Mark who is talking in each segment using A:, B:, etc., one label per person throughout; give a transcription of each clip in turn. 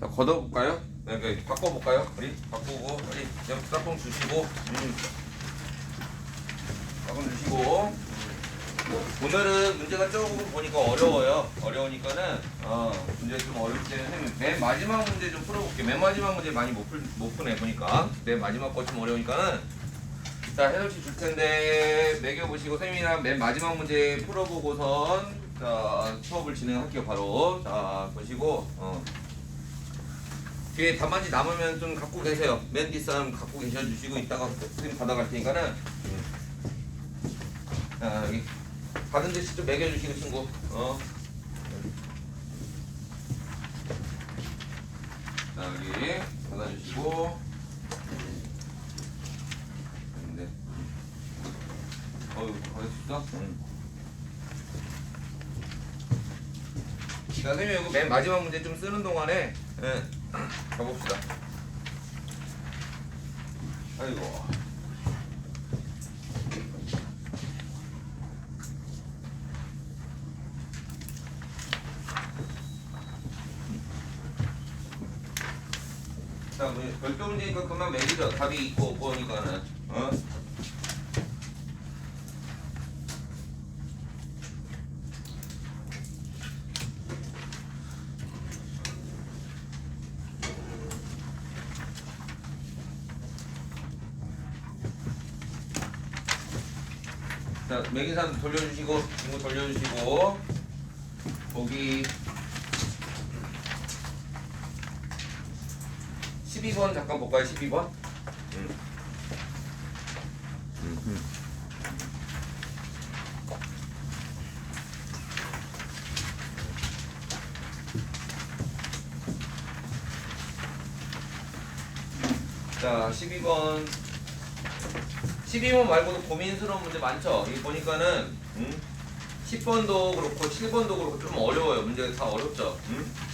A: 자, 걷어볼까요? 네, 바꿔볼까요? 우리 바꾸고 우리 짝꿍 주시고 짝꿍 주시고 오늘은 문제가 조금 보니까 어려우니까는 문제 좀 어려울 때는 맨 마지막 문제 좀 풀어볼게요. 맨 마지막 문제 많이 못 푸네 보니까. 맨 마지막 거 좀 어려우니까는 자, 해설지 줄 텐데 매겨보시고 선생님이랑 맨 마지막 문제 풀어보고선 자, 수업을 진행할게요. 바로 자, 보시고 뒤에 답안지 남으면 좀 갖고 계세요. 맨 뒷사람 갖고 계셔주시고 이따가 선생님 받아갈 테니까는 자, 여기 받은 듯이 좀 매겨주시고 친구 자, 여기 받아주시고 네. 받을 수 있어? 자, 선생님 이거 맨 마지막 문제 좀 쓰는 동안에 가봅시다. 아이고. 자, 우리 별도 문제니까 그만 매기죠. 답이 있고 없고 하니까는. 자, 매긴 사람 돌려주시고, 친구 돌려주시고, 보기 12번 잠깐 볼까요? 12번? 자, 12번 말고도 고민스러운 문제 많죠? 여기 보니까는 10번도 그렇고 7번도 그렇고 좀 어려워요. 문제가 다 어렵죠.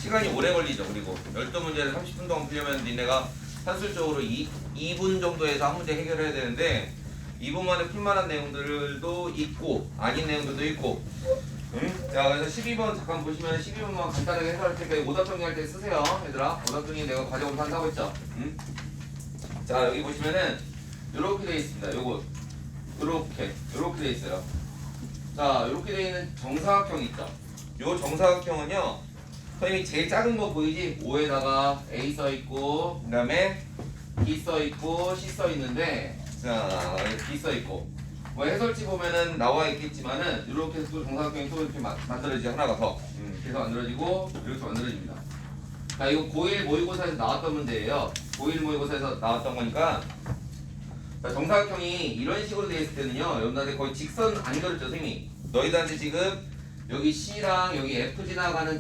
A: 시간이 오래 걸리죠. 그리고 12문제를 30분 동안 풀려면 니네가 산술적으로 2분 정도에서 한 문제 해결해야 되는데 2분 만에 풀만한 내용들도 있고 아닌 내용들도 있고 자, 그래서 12번 잠깐 보시면 12번만 간단하게 해설할 테니까 오답 정리할 때 쓰세요. 얘들아, 오답 정리 내가 과정으로 한다고 했죠. 자, 여기 보시면은 요렇게 돼 있습니다. 요거 요렇게 돼 있어요. 자, 요렇게 돼 있는 정사각형 있죠. 요 정사각형은요, 선생님이 제일 작은 거 보이지? 5에다가 A 써 있고, 그 다음에 B 써 있고, C 써 있는데, 자, B 써 있고, 뭐 해설지 보면은 나와 있겠지만은 이렇게 해서 또 정사각형이 또 이렇게 만들어지죠. 하나가 더 그래서 만들어지고 이렇게 만들어집니다. 자, 이거 고1 모의고사에서 나왔던 문제예요. 고1 모의고사에서 나왔던 거니까. 자, 정사각형이 이런 식으로 되어 있을 때는요, 여러분들한테 거의 직선 안 그렸죠, 선생님이. 너희들한테 지금 여기 C랑 여기 F 지나가는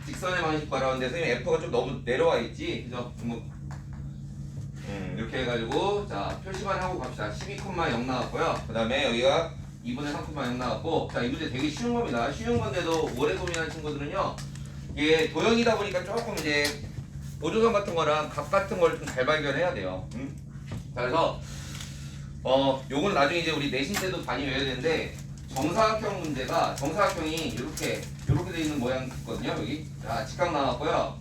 A: 직선의 방식 바라는데 선생님 F가 좀 너무 내려와 있지, 그죠? 이렇게 해가지고 자, 표시만 하고 갑시다. 12,0 나왔고요. 그 다음에 여기가 2분의 3,0 나왔고, 자, 이 문제 되게 쉬운 겁니다. 쉬운 건데도 오래 고민하는 친구들은요, 이게 도형이다 보니까 조금 이제 보조선 같은 거랑 값 같은 걸 좀 잘 발견해야 돼요. 자, 그래서 요건 나중에 이제 우리 내신 때도 많이 외워야 되는데, 정사각형 문제가 정사각형이 이렇게 돼 있는 모양이 있거든요. 여기 자, 직각 나왔고요.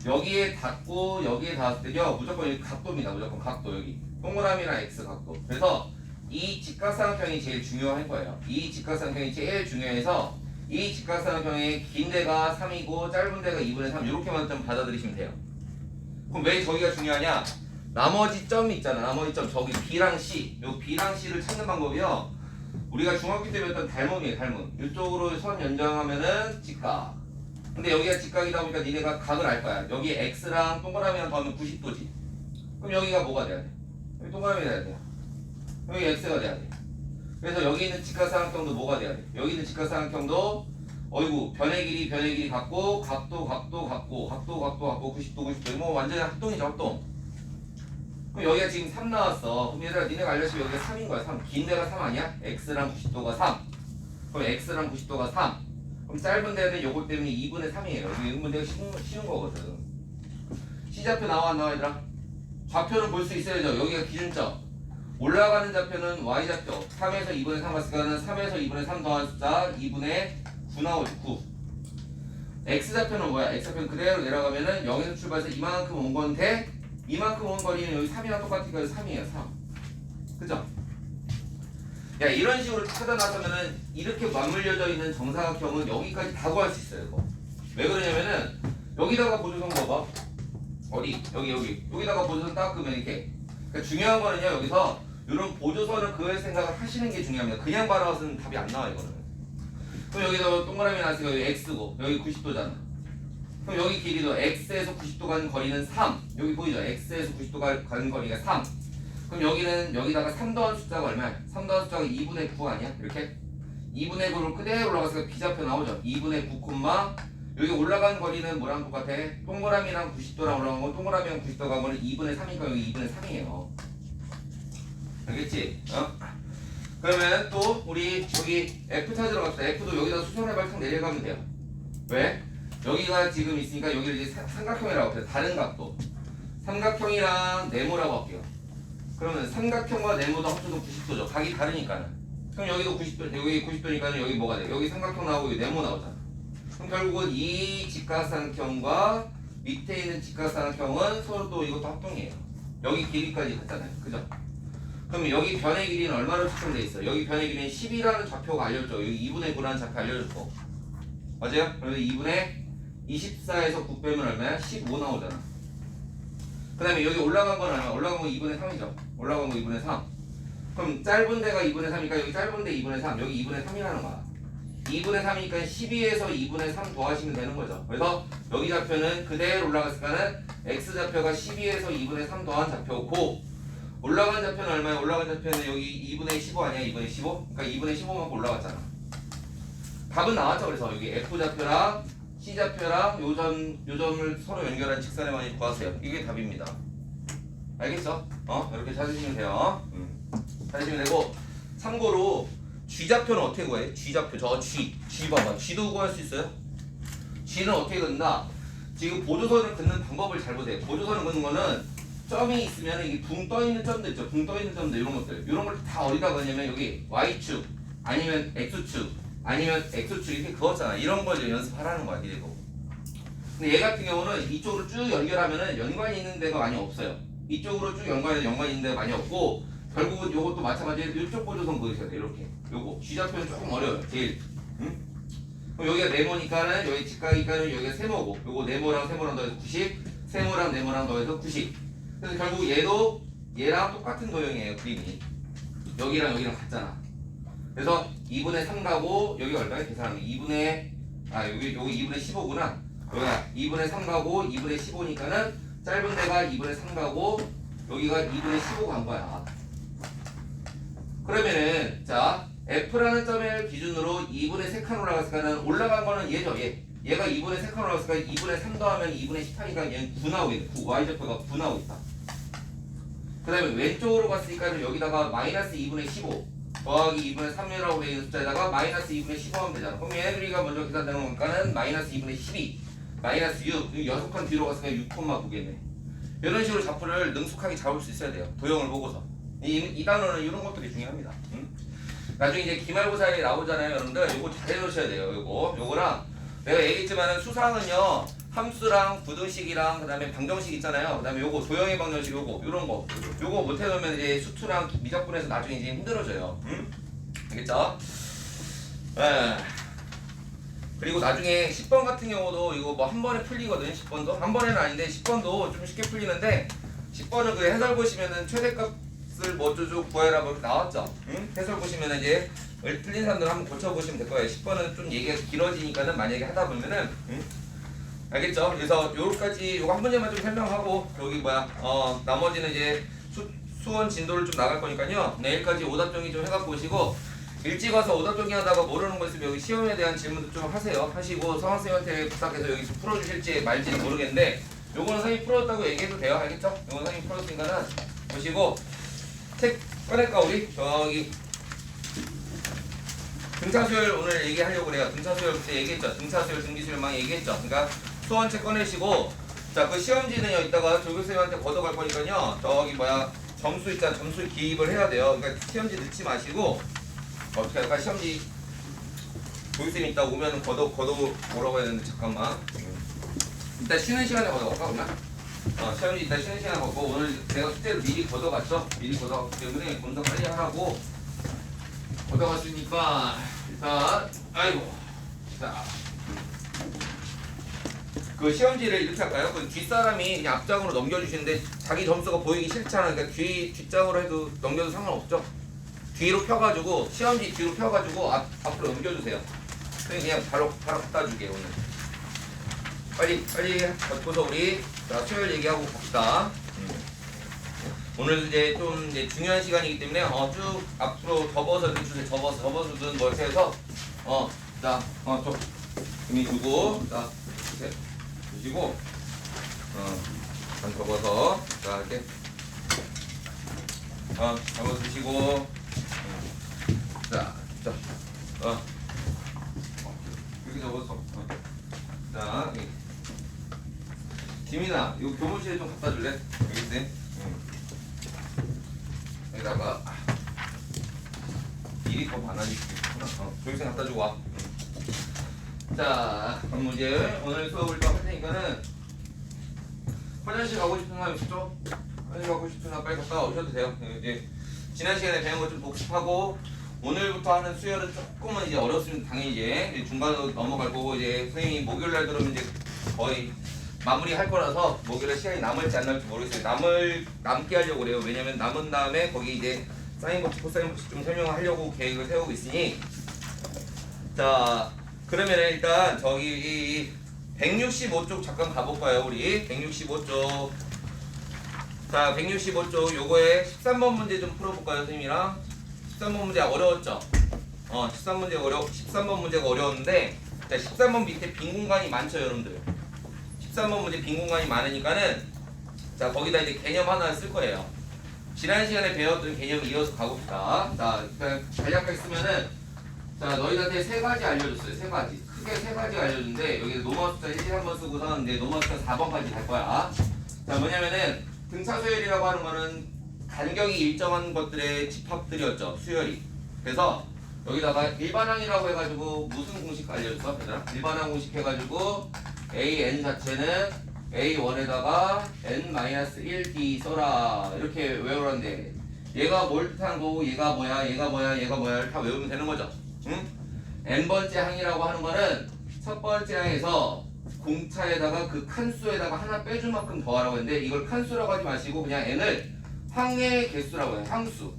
A: 여기에 닿고 여기에 닿았을 때요, 무조건 여기 각도입니다. 무조건 각도. 여기 동그라미랑 X 각도. 그래서 이 직각삼각형이 제일 중요할 거예요. 이 직각삼각형이 제일 중요해서 이 직각삼각형의 긴 데가 3이고 짧은 데가 2분의 3 이렇게만 좀 받아들이시면 돼요. 그럼 왜 저기가 중요하냐? 나머지 점이 있잖아. 나머지 점 저기 B랑 C. 요 B랑 C를 찾는 방법이요, 우리가 중학교 때 배웠던 닮음이에요. 닮음. 이쪽으로 선 연장하면은 직각. 근데 여기가 직각이다 보니까 니네가 각을 알 거야. 여기 X랑 동그라미랑 더하면 90도지. 그럼 여기가 뭐가 돼야 돼? 여기 동그라미 돼야 돼. 여기 X가 돼야 돼. 그래서 여기 있는 직각삼각형도 뭐가 돼야 돼? 여기 있는 직각삼각형도 어이구 변의 길이 같고 각도 같고 90도 90도 뭐 완전히 합동이죠, 합동. 그럼 여기가 지금 3 나왔어. 그럼 얘들아, 니네가 알려주면 여기가 3인 거야. 3. 긴 데가 3 아니야? X랑 90도가 3. 그럼 X랑 90도가 3. 그럼 짧은 데는 요거 때문에 2분의 3이에요. 이 문제가 쉬운 거거든. C좌표 나와 안 나와 얘들아? 좌표는 볼 수 있어야죠. 여기가 기준점. 올라가는 좌표는 Y좌표. 3에서 2분의 3 갔으니까 3에서 2분의 3 더한 숫자 2분의 9 나오죠. 9. x좌표는 뭐야? x좌표는 그대로 내려가면은 0에서 출발해서 이만큼 온 건데 이만큼 온 거리는 여기 3이랑 똑같으니까 3이에요. 3. 그죠? 야, 이런 식으로 찾아 나서면은 이렇게 맞물려져 있는 정사각형은 여기까지 다 구할 수 있어요. 이거. 왜 그러냐면은 여기다가 보조선 봐봐. 어디? 여기다가 보조선 딱 그으면 이렇게. 그러니까 중요한 거는요. 여기서 이런 보조선을 그을 생각을 하시는 게 중요합니다. 그냥 바라봐서는 답이 안 나와 이거는. 그럼 여기서 동그라미 나왔으니까 여기 x고 여기 90도잖아. 그럼 여기 길이도 x에서 90도 가는 거리는 3. 여기 보이죠? x에서 90도 가는 거리가 3. 그럼 여기는 여기다가 3 더한 숫자가 얼마야? 3 더한 숫자가 2분의 9 아니야? 이렇게? 2분의 9를 그대로 올라가서 비좌표 나오죠? 2분의 9, 여기 올라간 거리는 뭐랑 똑같아? 동그라미랑 90도랑 올라간 건 동그라미랑 90도 간 거는 2분의 3이니까 여기 2분의 3이에요. 알겠지? 그러면 또 우리 여기 F 찾으러 갑시다. F도 여기다 수선의 발등 내려가면 돼요. 왜? 여기가 지금 있으니까 여기를 이제 삼각형이라고 해요. 다른 각도. 삼각형이랑 네모라고 할게요. 그러면 삼각형과 네모도 합쳐도 90도죠. 각이 다르니까는. 그럼 여기도 90도, 여기 90도니까는 여기 뭐가 돼? 여기 삼각형 나오고 여기 네모 나오잖아. 그럼 결국은 이 직각삼각형과 밑에 있는 직각삼각형은 서로 또 이것도 합동이에요. 여기 길이까지 같잖아요. 그죠? 그럼 여기 변의 길이는 얼마로 측정돼 있어요? 여기 변의 길이는 10이라는 좌표가 알려졌죠. 여기 2분의 9라는 좌표 알려졌고. 맞아요? 그래서 2분의 24에서 9 빼면 얼마야? 15 나오잖아. 그 다음에 여기 올라간 건 얼마? 올라간 건 2분의 3이죠. 올라간 거 2분의 3. 그럼 짧은 데가 2분의 3이니까 여기 짧은 데 2분의 3. 여기 2분의 3이라는 거야. 2분의 3이니까 12에서 2분의 3 더하시면 되는 거죠. 그래서 여기 좌표는 그대로 올라갔으니까는 x좌표가 12에서 2분의 3 더한 좌표고 올라간 좌표는 얼마야? 올라간 좌표는 여기 2분의 15 아니야? 2분의 15? 그러니까 2분의 15만큼 올라갔잖아. 답은 나왔죠. 그래서 여기 F좌표랑 C좌표랑 요점을 서로 연결한 직선의 많이 구하세요. 이게 답입니다. 알겠어? 이렇게 찾으시면 돼요. 찾으시면 되고 참고로 G좌표는 어떻게 구해? G좌표 저 G 봐봐. G도 구할 수 있어요? G는 어떻게 긋나? 지금 보조선을 긋는 방법을 잘 보세요. 보조선을 긋는 거는 점이 있으면 이게 붕 떠있는 점도 있죠. 붕 떠있는 점도 이런 것들. 이런 걸 다 어디다 그냐면 여기 Y축 아니면 X축 아니면 X축 이렇게 그었잖아. 이런 걸 연습하라는 거야. 니네도. 근데 얘 같은 경우는 이쪽으로 쭉 연결하면은 연관이 있는 데가 많이 없어요. 이쪽으로 쭉 연관이 있는 데가 많이 없고 결국은 요것도 마찬가지로 이쪽 보조선 그으셔야 돼. 이렇게. 요거 G좌표는 조금 어려워요. 제일. 그럼 여기가 네모니까는 여기 직각이니까는 여기가 세모고 요거 네모랑 세모랑 더해서 90 세모랑 네모랑 더해서 90 그래서 결국 얘도 얘랑 똑같은 도형이에요. 그림이 여기랑 여기랑 같잖아. 그래서 2분의 3 가고 여기가 얼마야? 계산하면 2분의 여기 2분의 15구나. 여기가 2분의 3 가고 2분의 15니까는 짧은 데가 2분의 3 가고 여기가 2분의 15 간 거야. 그러면은 자 F라는 점을 기준으로 2분의 3칸 올라갔으니까 올라간 거는 얘죠. 얘가 2분의 3칸 올라갔으니까 2분의 3 더하면 2분의 18이니까 얘는 9 나오겠네. 9 Y좌표가 9 나오고 있다. 그 다음에 왼쪽으로 갔으니까 여기다가 마이너스 2분의 15 더하기 2분의 3이라고 되어 있는 숫자에다가 마이너스 2분의 15 하면 되잖아. 그럼 얘네들이가 먼저 계산되는 거니까는 마이너스 2분의 12 마이너스 6 6칸 뒤로 갔으니까 6,9겠네. 이런 식으로 좌표를 능숙하게 잡을 수 있어야 돼요. 도형을 보고서. 이 단어는 이런 것들이 중요합니다. 나중에 이제 기말고사에 나오잖아요. 여러분들 요거 잘 해놓으셔야 돼요. 요거랑 내가 얘기했지만은 수상은요 함수랑 부등식이랑 그 다음에 방정식 있잖아요. 그 다음에 요거 도형의 방정식 요거 요런 거 요거 못해놓으면 이제 수투랑 미적분에서 나중에 이제 힘들어져요. 알겠죠? 그리고 나중에 10번 같은 경우도 이거 뭐 한 번에 풀리거든. 10번도 한 번에는 아닌데 10번도 좀 쉽게 풀리는데 10번은 그 해설 보시면은 최대값을 뭐 어쩌고 구해라 뭐 이렇게 나왔죠. 해설 보시면은 이제 틀린 사람들 한번 고쳐보시면 될 거예요. 10번은 좀 얘기가 길어지니까는 만약에 하다 보면은 알겠죠? 그래서 요까지 요거 한 문제만 좀 설명하고 여기 나머지는 이제 수원 진도를 좀 나갈 거니까요. 내일까지 오답 정리 좀 해갖고 오시고 일찍 와서 오답 정리하다가 모르는 거 있으면 여기 시험에 대한 질문도 좀 하시고 성학생한테 부탁해서 여기 좀 풀어주실지 말지는 모르겠는데 요거는 선생님이 풀었다고 얘기해도 돼요. 알겠죠? 요거는 선생님이 풀었으니까는 보시고 책 꺼낼까 우리? 저기 등차수열 오늘 얘기하려고 그래요. 등차수열 그때 얘기했죠. 등차수열 등기수열 막 얘기했죠. 그러니까 수원책 꺼내시고 자 그 시험지는요 이따가 조교수님한테 걷어갈 거니까요 저기 점수 있잖아. 점수 기입을 해야 돼요. 그러니까 시험지 넣지 마시고 어떻게 할까? 시험지 조이쌤 이따 오면은 걷어 오라고 해야 되는데 잠깐만. 일단 쉬는 시간에 걷어갈까 그러면? 시험이 이따 쉬는 시간에 걷고 오늘 내가 숙제를 미리 걷어갔죠? 미리 걷어갔기 때문에 검사 빨리 하라고 걷어갔으니까 일단 아이고 자. 그 시험지를 이렇게 할까요? 그 뒷사람이 그냥 앞장으로 넘겨주시는데 자기 점수가 보이기 싫잖아. 그러니까 뒷장으로 해도 넘겨도 상관없죠? 뒤로 펴가지고 시험지 뒤로 펴가지고 앞으로 넘겨주세요. 그냥 바로 갖다 줄게 오늘. 빨리 걷고서 우리 자 수요일 얘기하고 갑시다. 오늘 이제 좀 이제 중요한 시간이기 때문에 쭉 앞으로 접어서 이렇게 주세요. 접어서든 뭐 이렇게 해서 좀 이미 주고 자 주세요. 주시고 접어서 자 이렇게 접어 주시고 이렇게 접어서 자 지민아 이거 교무실에 좀 갖다 줄래? 여기 있네. 여기다가 일이 더 많아질 수 있구나. 조이생 갖다 주고 와. 자, 그럼 이제 오늘 수업을 또 할 테니까는 화장실 가고 싶은 사람 있죠? 화장실 가고 싶은 사람 빨리 갔다 오셔도 돼요. 이제 지난 시간에 배운 거 좀 복습하고 오늘부터 하는 수혈은 조금은 이제 어렵으면 당연히 이제 중간으로 넘어갈 거고 이제 선생님이 목요일날 들으면 이제 거의 마무리할 거라서 목요일에 시간이 남을지 안 남을지 모르겠어요. 남게 하려고 그래요. 왜냐면 남은 다음에 거기 이제 사인버치, 코사인버치 좀 설명하려고 계획을 세우고 있으니 자 그러면 일단 저기 165쪽 잠깐 가볼까요 우리 165쪽 자 165쪽 요거에 13번 문제 좀 풀어볼까요 선생님이랑 13번 문제 어려웠죠? 13번 문제가 어려웠는데 자 13번 밑에 빈 공간이 많죠 여러분들 13번 문제 빈 공간이 많으니까는 자 거기다 이제 개념 하나 쓸 거예요 지난 시간에 배웠던 개념 이어서 가봅시다 자 일단 간략하게 쓰면은 자 너희한테 세 가지 알려줬어요 세 가지 크게 세 가지 알려줬는데 여기 노마 숫자 1, 1번 쓰고선 이제 노마 숫자 4번까지 갈 거야 자 뭐냐면은 등차 수열이라고 하는 거는 간격이 일정한 것들의 집합들이었죠 수열이 그래서 여기다가 일반항이라고 해가지고 무슨 공식 알려줬어 얘들아? 일반항 공식 해가지고 AN 자체는 A1에다가 N-1D 써라 이렇게 외우라는데 얘가 뭘 뜻하는 거고 얘가 뭐야를 다 외우면 되는 거죠 응? N번째 항이라고 하는 거는 첫 번째 항에서 공차에다가 그 칸수에다가 하나 빼줄 만큼 더하라고 했는데 이걸 칸수라고 하지 마시고 그냥 N을 항의 개수라고 해요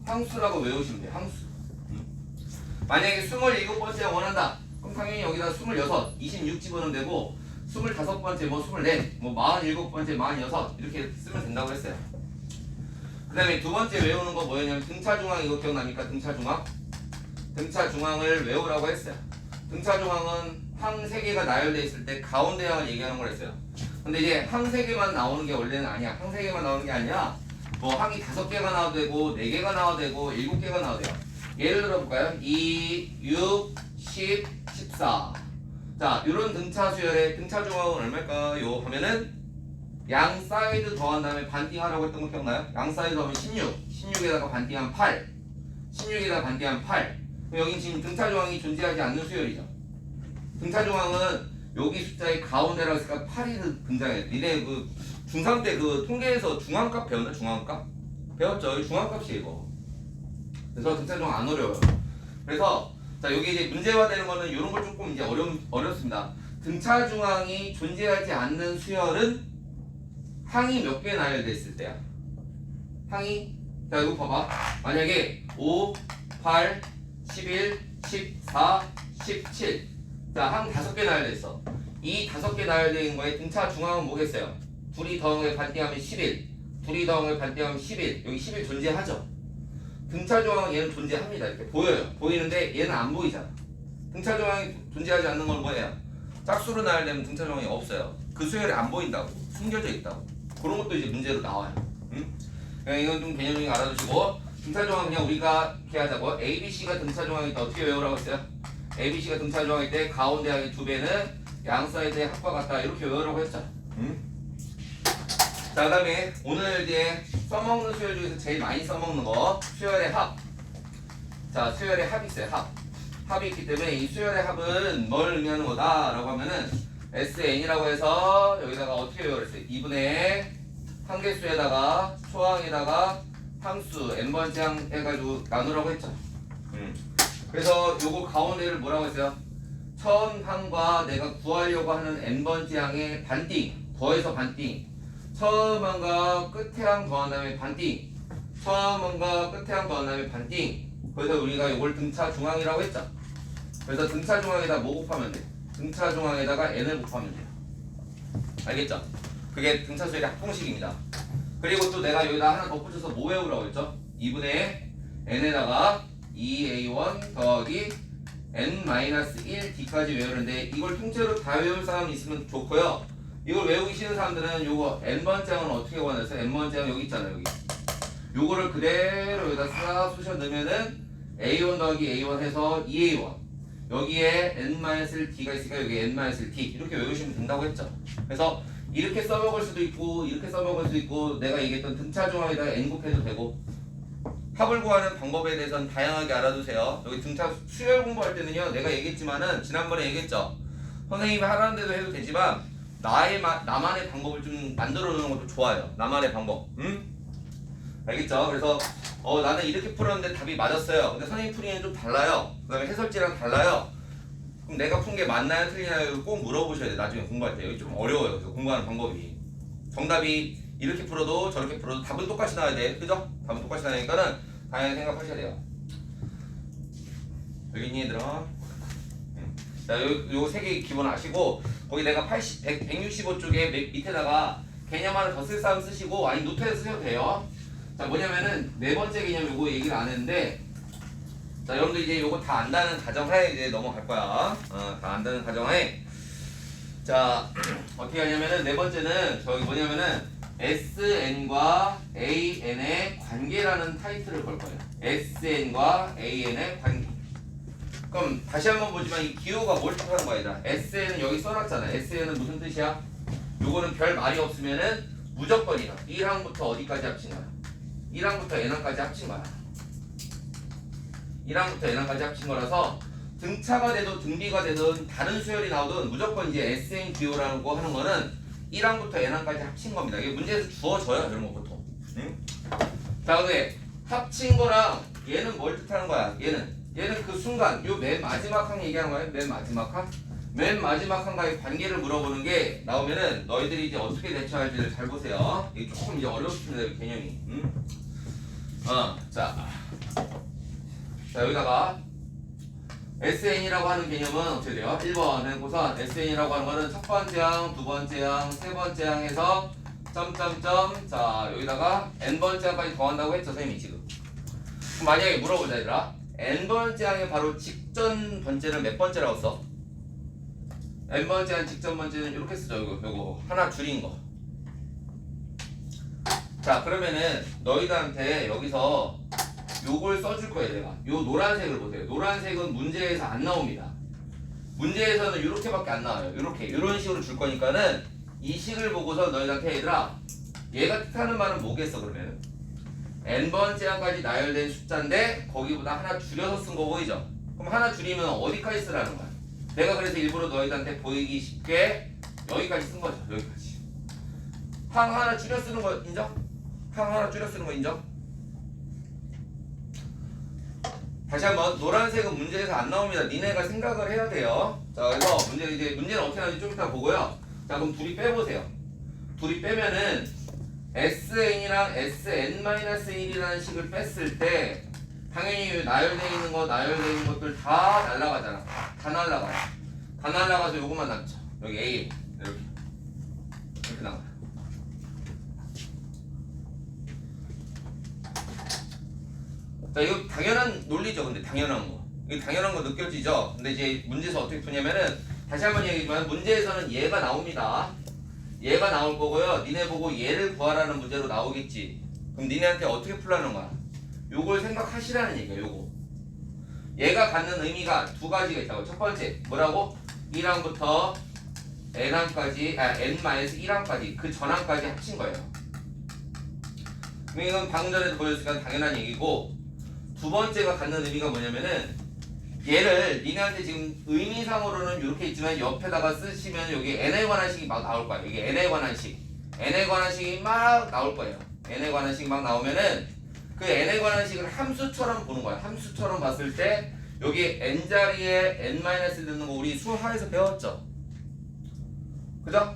A: 항수라고 외우시면 돼요 항수 만약에 27번째 원한다 그럼 당연히 여기다 26, 26 집어넣으면 되고 25번째 뭐 24, 뭐 47번째 46 이렇게 쓰면 된다고 했어요 그 다음에 두 번째 외우는 거 뭐였냐면 등차중앙 이거 기억납니까? 등차중앙을 외우라고 했어요 등차중앙은 항 3개가 나열되어 있을 때 가운데 항을 얘기하는 걸 했어요 근데 이제 항 3개만 나오는 게 원래는 아니야 항 3개만 나오는 게 아니라 뭐 항이 5개가 나와도 되고 4개가 나와도 되고 7개가 나와도 돼요 예를 들어 볼까요? 2, 6, 10, 14 자, 요런 등차 수열의 등차 중앙은 얼마일까요? 하면은 양 사이드 더한 다음에 반띵하라고 했던 거 기억나요? 양 사이드 더하면 16에다가 반띵하면 8 16에다가 반띵하면 8 그럼 여긴 지금 등차 중앙이 존재하지 않는 수열이죠 등차 중앙은 여기 숫자의 가운데라고 했으니까 8이 등장해요 니네 그 중3 때 그 통계에서 중앙값 배웠나? 중앙값? 배웠죠? 중앙값이 이거 그래서 등차 중앙 안 어려워요 그래서 자 여기 이제 문제화되는 거는 이런 걸 조금 이제 어렵습니다. 등차 중앙이 존재하지 않는 수열은 항이 몇 개 나열됐을 때야. 항이 자 이거 봐봐. 만약에 5, 8, 11, 14, 17 자 항 5개 나열됐어. 이 5개 나열된 거에 등차 중앙은 뭐겠어요? 둘이 더한 거에 반띵하면 11 둘이 더한 거에 반띵하면 11 여기 11 존재하죠? 등차 중앙은 얘는 존재합니다. 이렇게 보여요. 보이는데 얘는 안 보이잖아. 등차 중앙이 존재하지 않는 건 뭐예요? 짝수로 나열되면 등차 중앙이 없어요. 그 수열이 안 보인다고. 숨겨져 있다고. 그런 것도 이제 문제로 나와요. 응? 이건 좀 개념적인 거 알아두시고 등차 중앙 그냥 우리가 이렇게 하자고. ABC가 등차 중앙일 때 어떻게 외우라고 했어요? ABC가 등차 중앙일 때 가운데 항의 2배는 양 사이드의 합과 같다. 이렇게 외우라고 했죠. 응? 자, 그 다음에 오늘 이제 써먹는 수열 중에서 제일 많이 써먹는 거 수열의 합. 자, 수열의 합이 있어요. 합. 합이 있기 때문에 이 수열의 합은 뭘 의미하는 거다라고 하면은 SN이라고 해서 여기다가 어떻게 외워냈어요? 2분의 한개수에다가 초항에다가 함수 n번째 항 해가지고 나누라고 했죠. 그래서 요거 가운데를 뭐라고 했어요? 처음 항과 내가 구하려고 하는 n번째 항의 반띵, 더해서 반띵. 처음 항과 끝에 항 더한 다음에 반띵. 처음 항과 끝에 항 더한 다음에 반띵. 그래서 우리가 이걸 등차 중항이라고 했죠. 그래서 등차 중항에다 뭐 곱하면 돼? 등차 중항에다가 n을 곱하면 돼요. 알겠죠? 그게 등차 수열의 합공식입니다. 그리고 또 내가 여기다 하나 덧붙여서 뭐 외우라고 했죠? 2분의 n에다가 2a1 더하기 n-1d까지 외우는데 이걸 통째로 다 외울 사람이 있으면 좋고요. 이걸 외우기 싫은 사람들은 요거 n번째 항은 어떻게 원해서 n번째 항 여기 있잖아요. 여기 요거를 그대로 여기다 싹 쑤셔 넣으면은 a1 더하기 a1 해서 2a1 여기에 n-1d가 있으니까 여기 n-1d 이렇게 외우시면 된다고 했죠. 그래서 이렇게 써먹을 수도 있고 이렇게 써먹을 수도 있고 내가 얘기했던 등차 중항에다가 n 곱해도 되고 합을 구하는 방법에 대해서는 다양하게 알아두세요. 여기 등차 수열 공부할 때는요 내가 얘기했지만은 지난번에 얘기했죠. 선생님이 하라는 대로 해도 되지만 나만의 방법을 좀 만들어 놓는 것도 좋아요. 나만의 방법. 응? 알겠죠? 그래서 나는 이렇게 풀었는데 답이 맞았어요. 근데 선생님 풀이는 좀 달라요. 그 다음에 해설지랑 달라요. 그럼 내가 푼 게 맞나요? 틀리나요? 꼭 물어보셔야 돼요. 나중에 공부할 때. 여기 좀 어려워요. 그래서 공부하는 방법이. 정답이 이렇게 풀어도 저렇게 풀어도 답은 똑같이 나와야 돼. 그죠? 답은 똑같이 나오니까는 당연히 생각하셔야 돼요. 여기 있니 얘들아? 자, 요 세 개 기본 아시고 거기 내가 165쪽에 밑에다가 개념 하나 더 쓸 사람 쓰시고 아니 노트에 쓰셔도 돼요. 자 뭐냐면은 네 번째 개념 요거 얘기를 안 했는데 자 여러분들 이제 요거 다 안다는 가정하에 이제 넘어갈 거야. 다 안다는 가정하에 자 어떻게 하냐면은 네 번째는 저기 뭐냐면은 SN과 AN의 관계라는 타이틀을 걸 거예요. SN과 AN의 관계. 그럼 다시 한번 보지만 이 기호가 뭘 뜻하는 거야 얘들아. SN은 여기 써놨잖아. SN은 무슨 뜻이야? 요거는 별 말이 없으면은 무조건이다. 1항부터 어디까지 합친 거야? 1항부터 n항까지 합친 거야. 1항부터 n항까지 합친 거라서 등차가 되든 등비가 되든 다른 수열이 나오든 무조건 이제 SN 기호라고 하는 거는 1항부터 n항까지 합친 겁니다. 이게 문제에서 주어져요. 이런 거 보통. 응? 자 근데 합친 거랑 얘는 뭘 뜻하는 거야? 얘는 그 순간 요 맨 마지막 항 얘기하는 거예요. 맨 마지막 항? 맨 마지막 항과의 관계를 물어보는 게 나오면은 너희들이 이제 어떻게 대처할지를 잘 보세요. 이게 조금 이제 어렵습니다. 개념이. 자 여기다가 SN이라고 하는 개념은 어떻게 돼요? 1번은 우선 SN이라고 하는 거는 첫 번째 항, 두 번째 항, 세 번째 항에서 점점점 자 여기다가 n번째 항까지 더한다고 했죠 선생님이 지금. 그럼 만약에 물어보자 얘들아 n번째 항의 바로 직전 번째는 몇 번째라고 써? n번째 항 직전 번째는 이렇게 쓰죠. 요거 하나 줄인 거. 자 그러면은 너희들한테 여기서 요걸 써줄 거예요 내가. 요 노란색을 보세요. 노란색은 문제에서 안 나옵니다. 문제에서는 이렇게밖에 안 나와요. 이런 식으로 줄 거니까는 이 식을 보고서 너희들한테 얘들아 얘가 뜻하는 말은 뭐겠어 그러면은 n번째 항까지 나열된 숫자인데 거기보다 하나 줄여서 쓴 거 보이죠? 그럼 하나 줄이면 어디까지 쓰라는 거야? 내가 그래서 일부러 너희들한테 보이기 쉽게 여기까지 쓴 거죠. 여기까지. 항 하나 줄여 쓰는 거 인정? 항 하나 줄여 쓰는 거 인정? 다시 한번 노란색은 문제에서 안 나옵니다. 니네가 생각을 해야 돼요. 자 그래서 문제는 어떻게 나오는지 좀 이따 보고요. 자 그럼 둘이 빼보세요. 둘이 빼면은 SN이랑 SN-1이라는 식을 뺐을 때 당연히 나열되어 있는 것들 다 날라가잖아. 다 날라가요. 다 날라가서 요것만 남죠. 여기 A 이렇게 나와요. 자 이거 당연한 논리죠. 근데 당연한 거. 이거 당연한 거 느껴지죠. 근데 이제 문제에서 어떻게 푸냐면은 다시 한번 얘기지만 문제에서는 얘가 나옵니다. 얘가 나올 거고요. 니네 보고 얘를 구하라는 문제로 나오겠지. 그럼 니네한테 어떻게 풀라는 거야? 요걸 생각하시라는 얘기야. 요거. 얘가 갖는 의미가 두 가지가 있다고. 첫 번째 뭐라고? 1항부터 n항까지 n-1항까지 그 전항까지 합친 거예요. 이건 방금 전에도 보여줬으니까 당연한 얘기고 두 번째가 갖는 의미가 뭐냐면은 얘를 니네한테 지금 의미상으로는 이렇게 있지만 옆에다가 쓰시면 여기 n에 관한 식이 막 나올 거야. 여기 n에 관한 식, n에 관한 식이 막 나올 거예요. n에 관한 식이 막 나오면은 그 n에 관한 식을 함수처럼 보는 거야. 함수처럼 봤을 때 여기 n자리에 n-1 넣는 거 우리 수하에서 배웠죠? 그죠?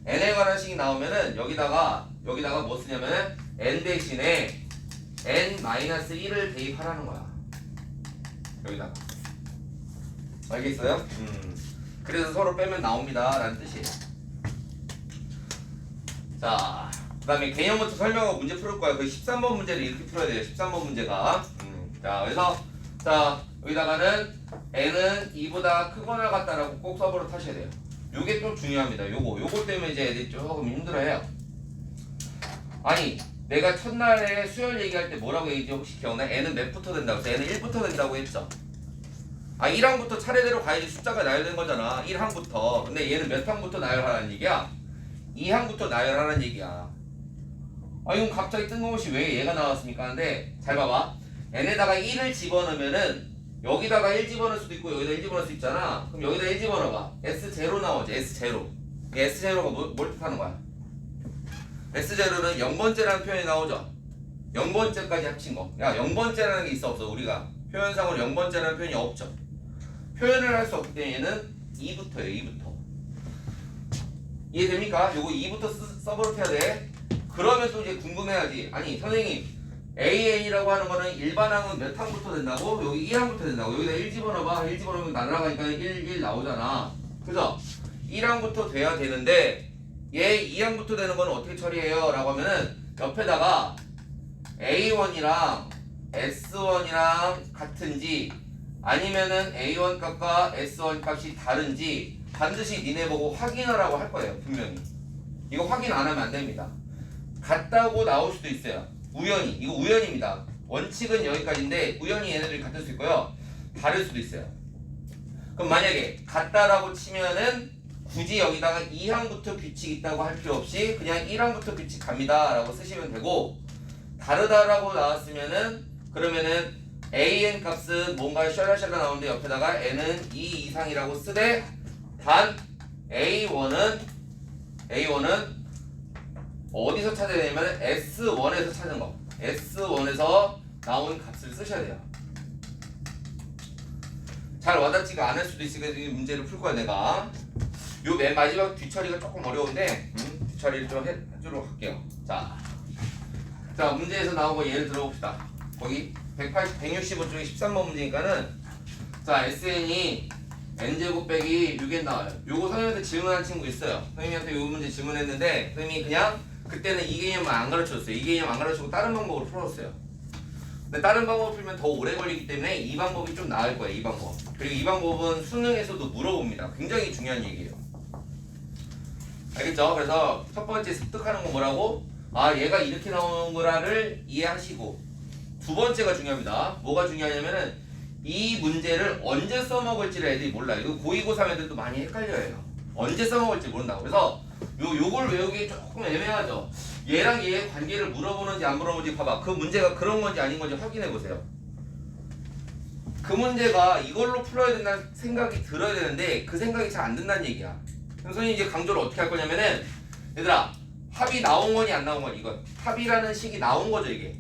A: n에 관한 식이 나오면은 여기다가 뭐 쓰냐면은 n 대신에 n-1을 대입하라는 거야. 여기다가. 알겠어요? 그래서 서로 빼면 나옵니다 라는 뜻이에요. 자, 그 다음에 개념부터 설명하고 문제 풀을 거야. 그 13번 문제를 이렇게 풀어야 돼요. 13번 문제가. 자, 그래서 자 여기다가는 n은 2보다 크거나 같다라고 꼭 서버로 타셔야 돼요. 요게 좀 중요합니다. 요거 때문에 이제 애들이 조금 힘들어해요. 아니 내가 첫날에 수열 얘기할 때 뭐라고 얘기했지 혹시 기억나? n은 몇부터 된다고 했어? n은 1부터 된다고 했죠? 1항부터 차례대로 가야지 숫자가 나열된 거잖아. 1항부터. 근데 얘는 몇 항부터 나열하라는 얘기야? 2항부터 나열하라는 얘기야. 이건 갑자기 뜬금없이 왜 얘가 나왔습니까? 근데 잘 봐봐. n에다가 1을 집어넣으면은 여기다가 1 집어넣을 수도 있고 여기다 1 집어넣을 수 있잖아. 그럼 여기다 1 집어넣어봐. S0 나오지. S0. S0가 뭘 뜻하는 거야? S0는 0번째라는 표현이 나오죠. 0번째까지 합친 거. 야 0번째라는 게 있어 없어? 우리가 표현상으로 0번째라는 표현이 없죠. 표현을 할 수 없기 때문에 얘는 2부터예요. 2부터. 이해됩니까? 요거 2부터 서버로 해야 돼. 그러면 또 이제 궁금해하지. 아니 선생님 AN이라고 하는 거는 일반항은 몇 항부터 된다고? 여기 2항부터 된다고. 여기다 1 집어넣어봐. 1 집어넣으면 날아가니까 1 나오잖아. 그죠? 1항부터 돼야 되는데 얘 2항부터 되는 거는 어떻게 처리해요? 라고 하면은 옆에다가 A1이랑 S1이랑 같은지 아니면은 A1 값과 S1 값이 다른지 반드시 니네 보고 확인하라고 할 거예요. 분명히. 이거 확인 안 하면 안 됩니다. 같다고 나올 수도 있어요. 우연히. 이거 우연입니다. 원칙은 여기까지인데 우연히 얘네들이 같을 수 있고요. 다를 수도 있어요. 그럼 만약에 같다라고 치면은 굳이 여기다가 2항부터 규칙 있다고 할 필요 없이 그냥 1항부터 규칙 갑니다 라고 쓰시면 되고, 다르다라고 나왔으면은 그러면은 AN 값은 뭔가 샬라샬라 나오는데 옆에다가 n은 2 이상이라고 쓰되 단 A1은 어디서 찾아야 되냐면 S1에서 찾은 거. S1에서 나온 값을 쓰셔야 돼요. 잘 와닿지가 않을 수도 있으니까 이 문제를 풀 거야 내가. 요 맨 마지막 뒤처리가 조금 어려운데 뒤처리를 좀 해주도록 할게요. 자 문제에서 나온 거 예를 들어봅시다. 거기 165 중에 13번 문제니까는 자 SN이 n제곱 빼기 6엔 나와요. 요거 선생님한테 질문한 친구 있어요. 선생님한테 요 문제 질문했는데 선생님이 그냥 그때는 이 개념을 안 가르쳐줬어요. 이 개념 안 가르쳐주고 다른 방법으로 풀었어요. 근데 다른 방법을 풀면 더 오래 걸리기 때문에 이 방법이 좀 나을 거예요. 이 방법. 그리고 이 방법은 수능에서도 물어봅니다. 굉장히 중요한 얘기예요. 알겠죠? 그래서 첫 번째 습득하는 건 뭐라고? 얘가 이렇게 나오는 거라를 이해하시고, 두 번째가 중요합니다. 뭐가 중요하냐면은 이 문제를 언제 써먹을지를 애들이 몰라요. 이거 고2, 고3 애들도 많이 헷갈려요. 언제 써먹을지 모른다고. 그래서 요걸 외우기 조금 애매하죠. 얘랑 얘의 관계를 물어보는지 안 물어보는지 봐봐. 그 문제가 그런 건지 아닌 건지 확인해 보세요. 그 문제가 이걸로 풀어야 된다는 생각이 들어야 되는데 그 생각이 잘 안 든다는 얘기야. 선생님이 이제 강조를 어떻게 할 거냐면은 얘들아 합이 나온 거니 안 나온 거니, 이건 합이라는 식이 나온 거죠. 이게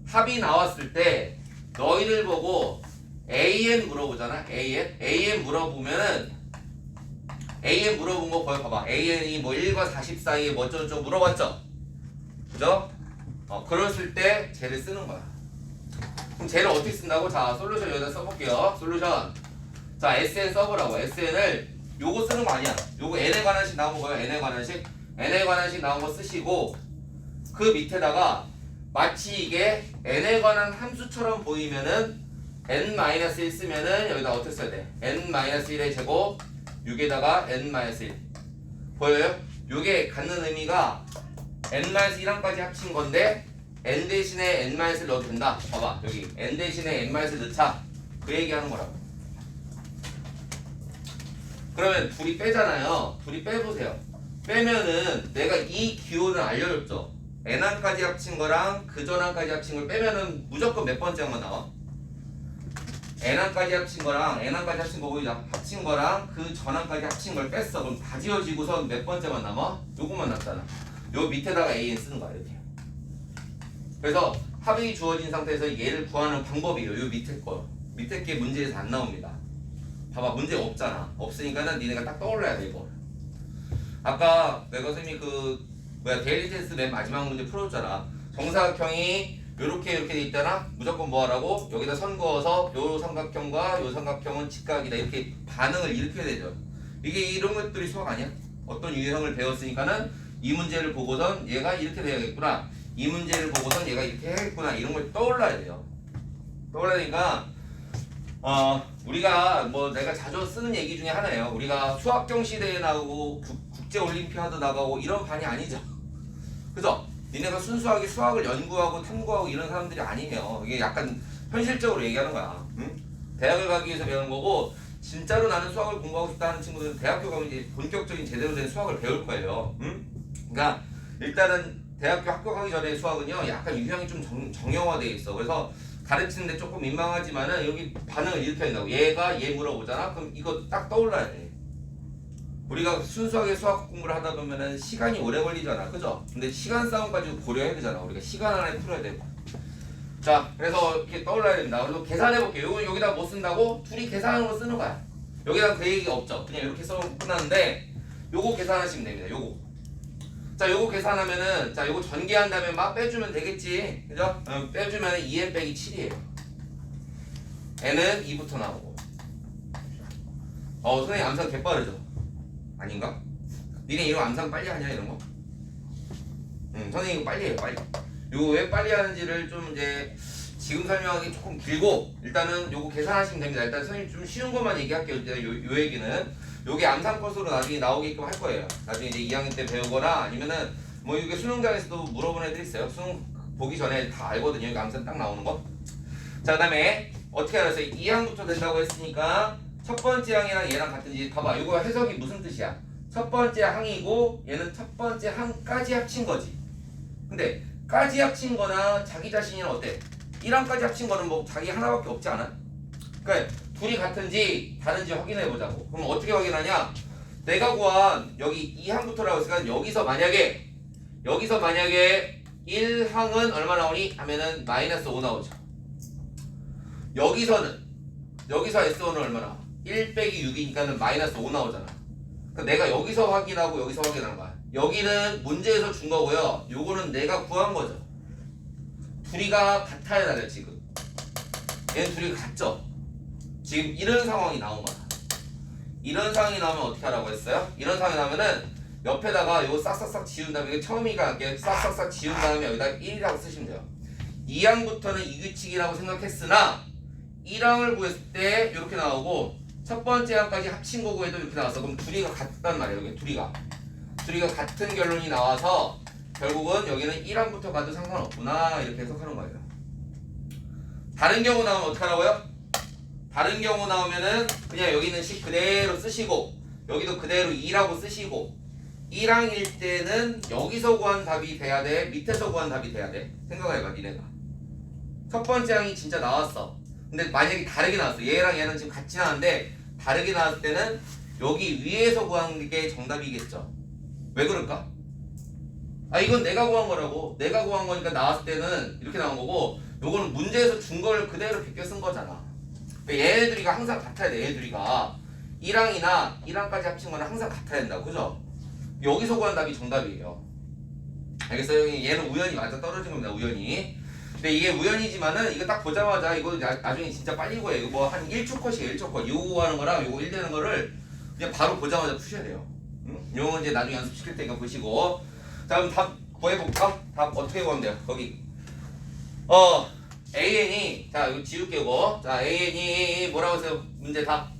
A: 합이 나왔을 때 너희들 보고 AN 물어보잖아. AN 물어보면은 AN 물어본 거 보여. 봐봐. AN이 뭐 1과 40 사이에 뭐 어쩌고저쩌고 물어봤죠. 그죠? 그랬을 때 쟤를 쓰는 거야. 그럼 쟤를 어떻게 쓴다고? 자 솔루션 여기다 써볼게요. 솔루션. 자 SN 써보라고. SN을 요거 쓰는 거 아니야. 요거 n에 관한 식 나온 거예요. n에 관한 식. n에 관한 식 나온 거 쓰시고 그 밑에다가 마치 이게 n에 관한 함수처럼 보이면은 n-1 쓰면은 여기다 어떻게 써야 돼? n-1의 제곱 6에다가 n-1 보여요? 요게 갖는 의미가 n-1항까지 합친 건데 n 대신에 n-을 넣어도 된다. 봐봐 여기 n 대신에 n-을 넣자. 그 얘기하는 거라고. 그러면 둘이 빼잖아요. 둘이 빼보세요. 빼면은 내가 이 기호는 알려줬죠. n항까지 합친 거랑 그 전항까지 합친 걸 빼면은 무조건 몇 번째 항만 나와? n항까지 합친 거랑 n항까지 합친 거고 합친 거랑 그 전항까지 합친 걸 뺐어. 그럼 다 지워지고서 몇 번째만 남아? 요것만 남잖아. 요 밑에다가 an 쓰는 거야 이렇게. 그래서 합이 주어진 상태에서 얘를 구하는 방법이에요. 요 밑에 거. 밑에 게 문제에서 안 나옵니다. 봐봐 문제 없잖아. 없으니까는 니네가 딱 떠올려야 돼 이거. 아까 내가 선생님이 그 데일리 테스트 맨 마지막 문제 풀어줬잖아. 정사각형이 요렇게 돼 있잖아. 무조건 뭐 하라고? 여기다 선 그어서 요 삼각형과 요 삼각형은 직각이다. 이렇게 반응을 일으켜야 되죠. 이게 이런 것들이 수학 아니야? 어떤 유형을 배웠으니까는 이 문제를 보고선 얘가 이렇게 돼야겠구나. 이 문제를 보고선 얘가 이렇게 해야겠구나. 이런 걸 떠올라야 돼요. 떠올라야 되니까 우리가 뭐 내가 자주 쓰는 얘기 중에 하나예요. 우리가 수학 경시대회 나가고 국제 올림피아드 나가고 이런 반이 아니죠. 그죠? 니네가 순수하게 수학을 연구하고 탐구하고 이런 사람들이 아니에요. 이게 약간 현실적으로 얘기하는 거야. 응? 대학을 가기 위해서 배우는 거고 진짜로 나는 수학을 공부하고 싶다 하는 친구들은 대학교 가면 이제 본격적인 제대로 된 수학을 배울 거예요. 응? 그러니까 일단은 대학교 합격하기 전에 수학은요 약간 유형이 좀 정형화되어 있어. 그래서 가르치는데 조금 민망하지만은 여기 반응을 일으켜야 된다고. 얘가 얘 물어보잖아. 그럼 이거 딱 떠올라야 돼. 우리가 순수하게 수학 공부를 하다 보면은 시간이 오래 걸리잖아. 그죠? 근데 시간 싸움까지 고려해야 되잖아. 우리가 시간 안에 풀어야 돼. 자, 그래서 이렇게 떠올라야 됩니다. 그래서 계산해 볼게요. 요거 여기다 뭐 쓴다고? 둘이 계산으로 쓰는 거야. 여기다 그 얘기가 없죠. 그냥 이렇게 써면 끝나는데 요거 계산하시면 됩니다. 요거. 자, 요거 계산하면은 자, 요거 전개한 다음에 막 빼주면 되겠지. 그죠? 빼주면 2n 빼기 7이에요. n은 2부터 나오고. 선생님 암산 개빠르죠? 아닌가? 니네 이런 암산 빨리 하냐 이런 거? 선생님 이거 빨리 해요 빨리. 요거 왜 빨리 하는지를 좀 이제 지금 설명하기 조금 길고 일단은 요거 계산하시면 됩니다. 일단 선생님 좀 쉬운 것만 얘기할게요. 일단 요 얘기는 요게 암산 컷으로 나중에 나오게끔 할 거예요. 나중에 이제 2학년 때 배우거나 아니면은 뭐 이게 수능장에서도 물어보는 애들 있어요. 수능 보기 전에 다 알거든요. 이거 암산 딱 나오는 거. 자, 그다음에 어떻게 알았어요? 2항부터 된다고 했으니까 첫 번째 항이랑 얘랑 같은지 봐봐. 이거 해석이 무슨 뜻이야? 첫 번째 항이고 얘는 첫 번째 항까지 합친 거지. 근데 까지 합친 거나 자기 자신이는 어때? 1항까지 합친 거는 뭐 자기 하나밖에 없지 않아? 그러니까 둘이 같은지 다른지 확인해 보자고. 그럼 어떻게 확인하냐? 내가 구한 여기 2항부터라고 했으니까 여기서 만약에 1항은 얼마 나오니? 하면은 마이너스 5 나오죠. 여기서 S1은 얼마 나와? 1 빼기 6이니까는 마이너스 5 나오잖아. 그러니까 내가 여기서 확인하고 여기서 확인하는 거야. 여기는 문제에서 준 거고요. 요거는 내가 구한 거죠. 둘이가 같아야 되죠 지금. 얘는 둘이 같죠. 지금 이런 상황이 나온 거야. 이런 상황이 나오면 어떻게 하라고 했어요? 이런 상황이 나오면은 옆에다가 요거 싹싹싹 지운 다음에 이게 처음이가 이렇게 싹싹싹 지운 다음에 여기다 1이라고 쓰시면 돼요. 2항부터는 이규칙이라고 생각했으나 1항을 구했을 때 이렇게 나오고 첫 번째 항까지 합친 거고 해도 이렇게 나왔어. 그럼 둘이가 같단 말이에요. 여기 둘이가 같은 결론이 나와서 결국은 여기는 1항부터 가도 상관없구나 이렇게 해석하는 거예요. 다른 경우 나오면 어떻게 하라고요? 다른 경우 나오면은 그냥 여기는 식 그대로 쓰시고 여기도 그대로 2라고 쓰시고 1항일 때는 여기서 구한 답이 돼야 돼? 밑에서 구한 답이 돼야 돼? 생각해봐 니네가. 첫 번째 항이 진짜 나왔어. 근데 만약에 다르게 나왔어. 얘랑 얘는 지금 같이 나왔는데 다르게 나왔을 때는 여기 위에서 구한 게 정답이겠죠. 왜 그럴까? 이건 내가 구한 거라고. 내가 구한 거니까 나왔을 때는 이렇게 나온 거고 요거는 문제에서 준 걸 그대로 베껴 쓴 거잖아. 얘네들이가 항상 같아야 돼. 얘네들이가 1항이나 1항까지 합친 거는 항상 같아야 된다고. 그죠? 여기서 구한 답이 정답이에요. 알겠어요? 얘는 우연히 맞아 떨어진 겁니다. 우연히. 근데 이게 우연이지만은 이거 딱 보자마자 이거 나중에 진짜 빨리 구해. 이거 뭐 한 1초 컷이에요. 1초 컷. 요거 하는 거랑 요거 1 되는 거를 그냥 바로 보자마자 푸셔야 돼요. 요거 이제 나중에 연습시킬 테니까 보시고. 자, 그럼 답 구해볼까? 답 어떻게 구하면 돼요? 거기. AN이, 자, 이거 지울게요, 이거. 자, AN이 뭐라고 했어요? 문제 답.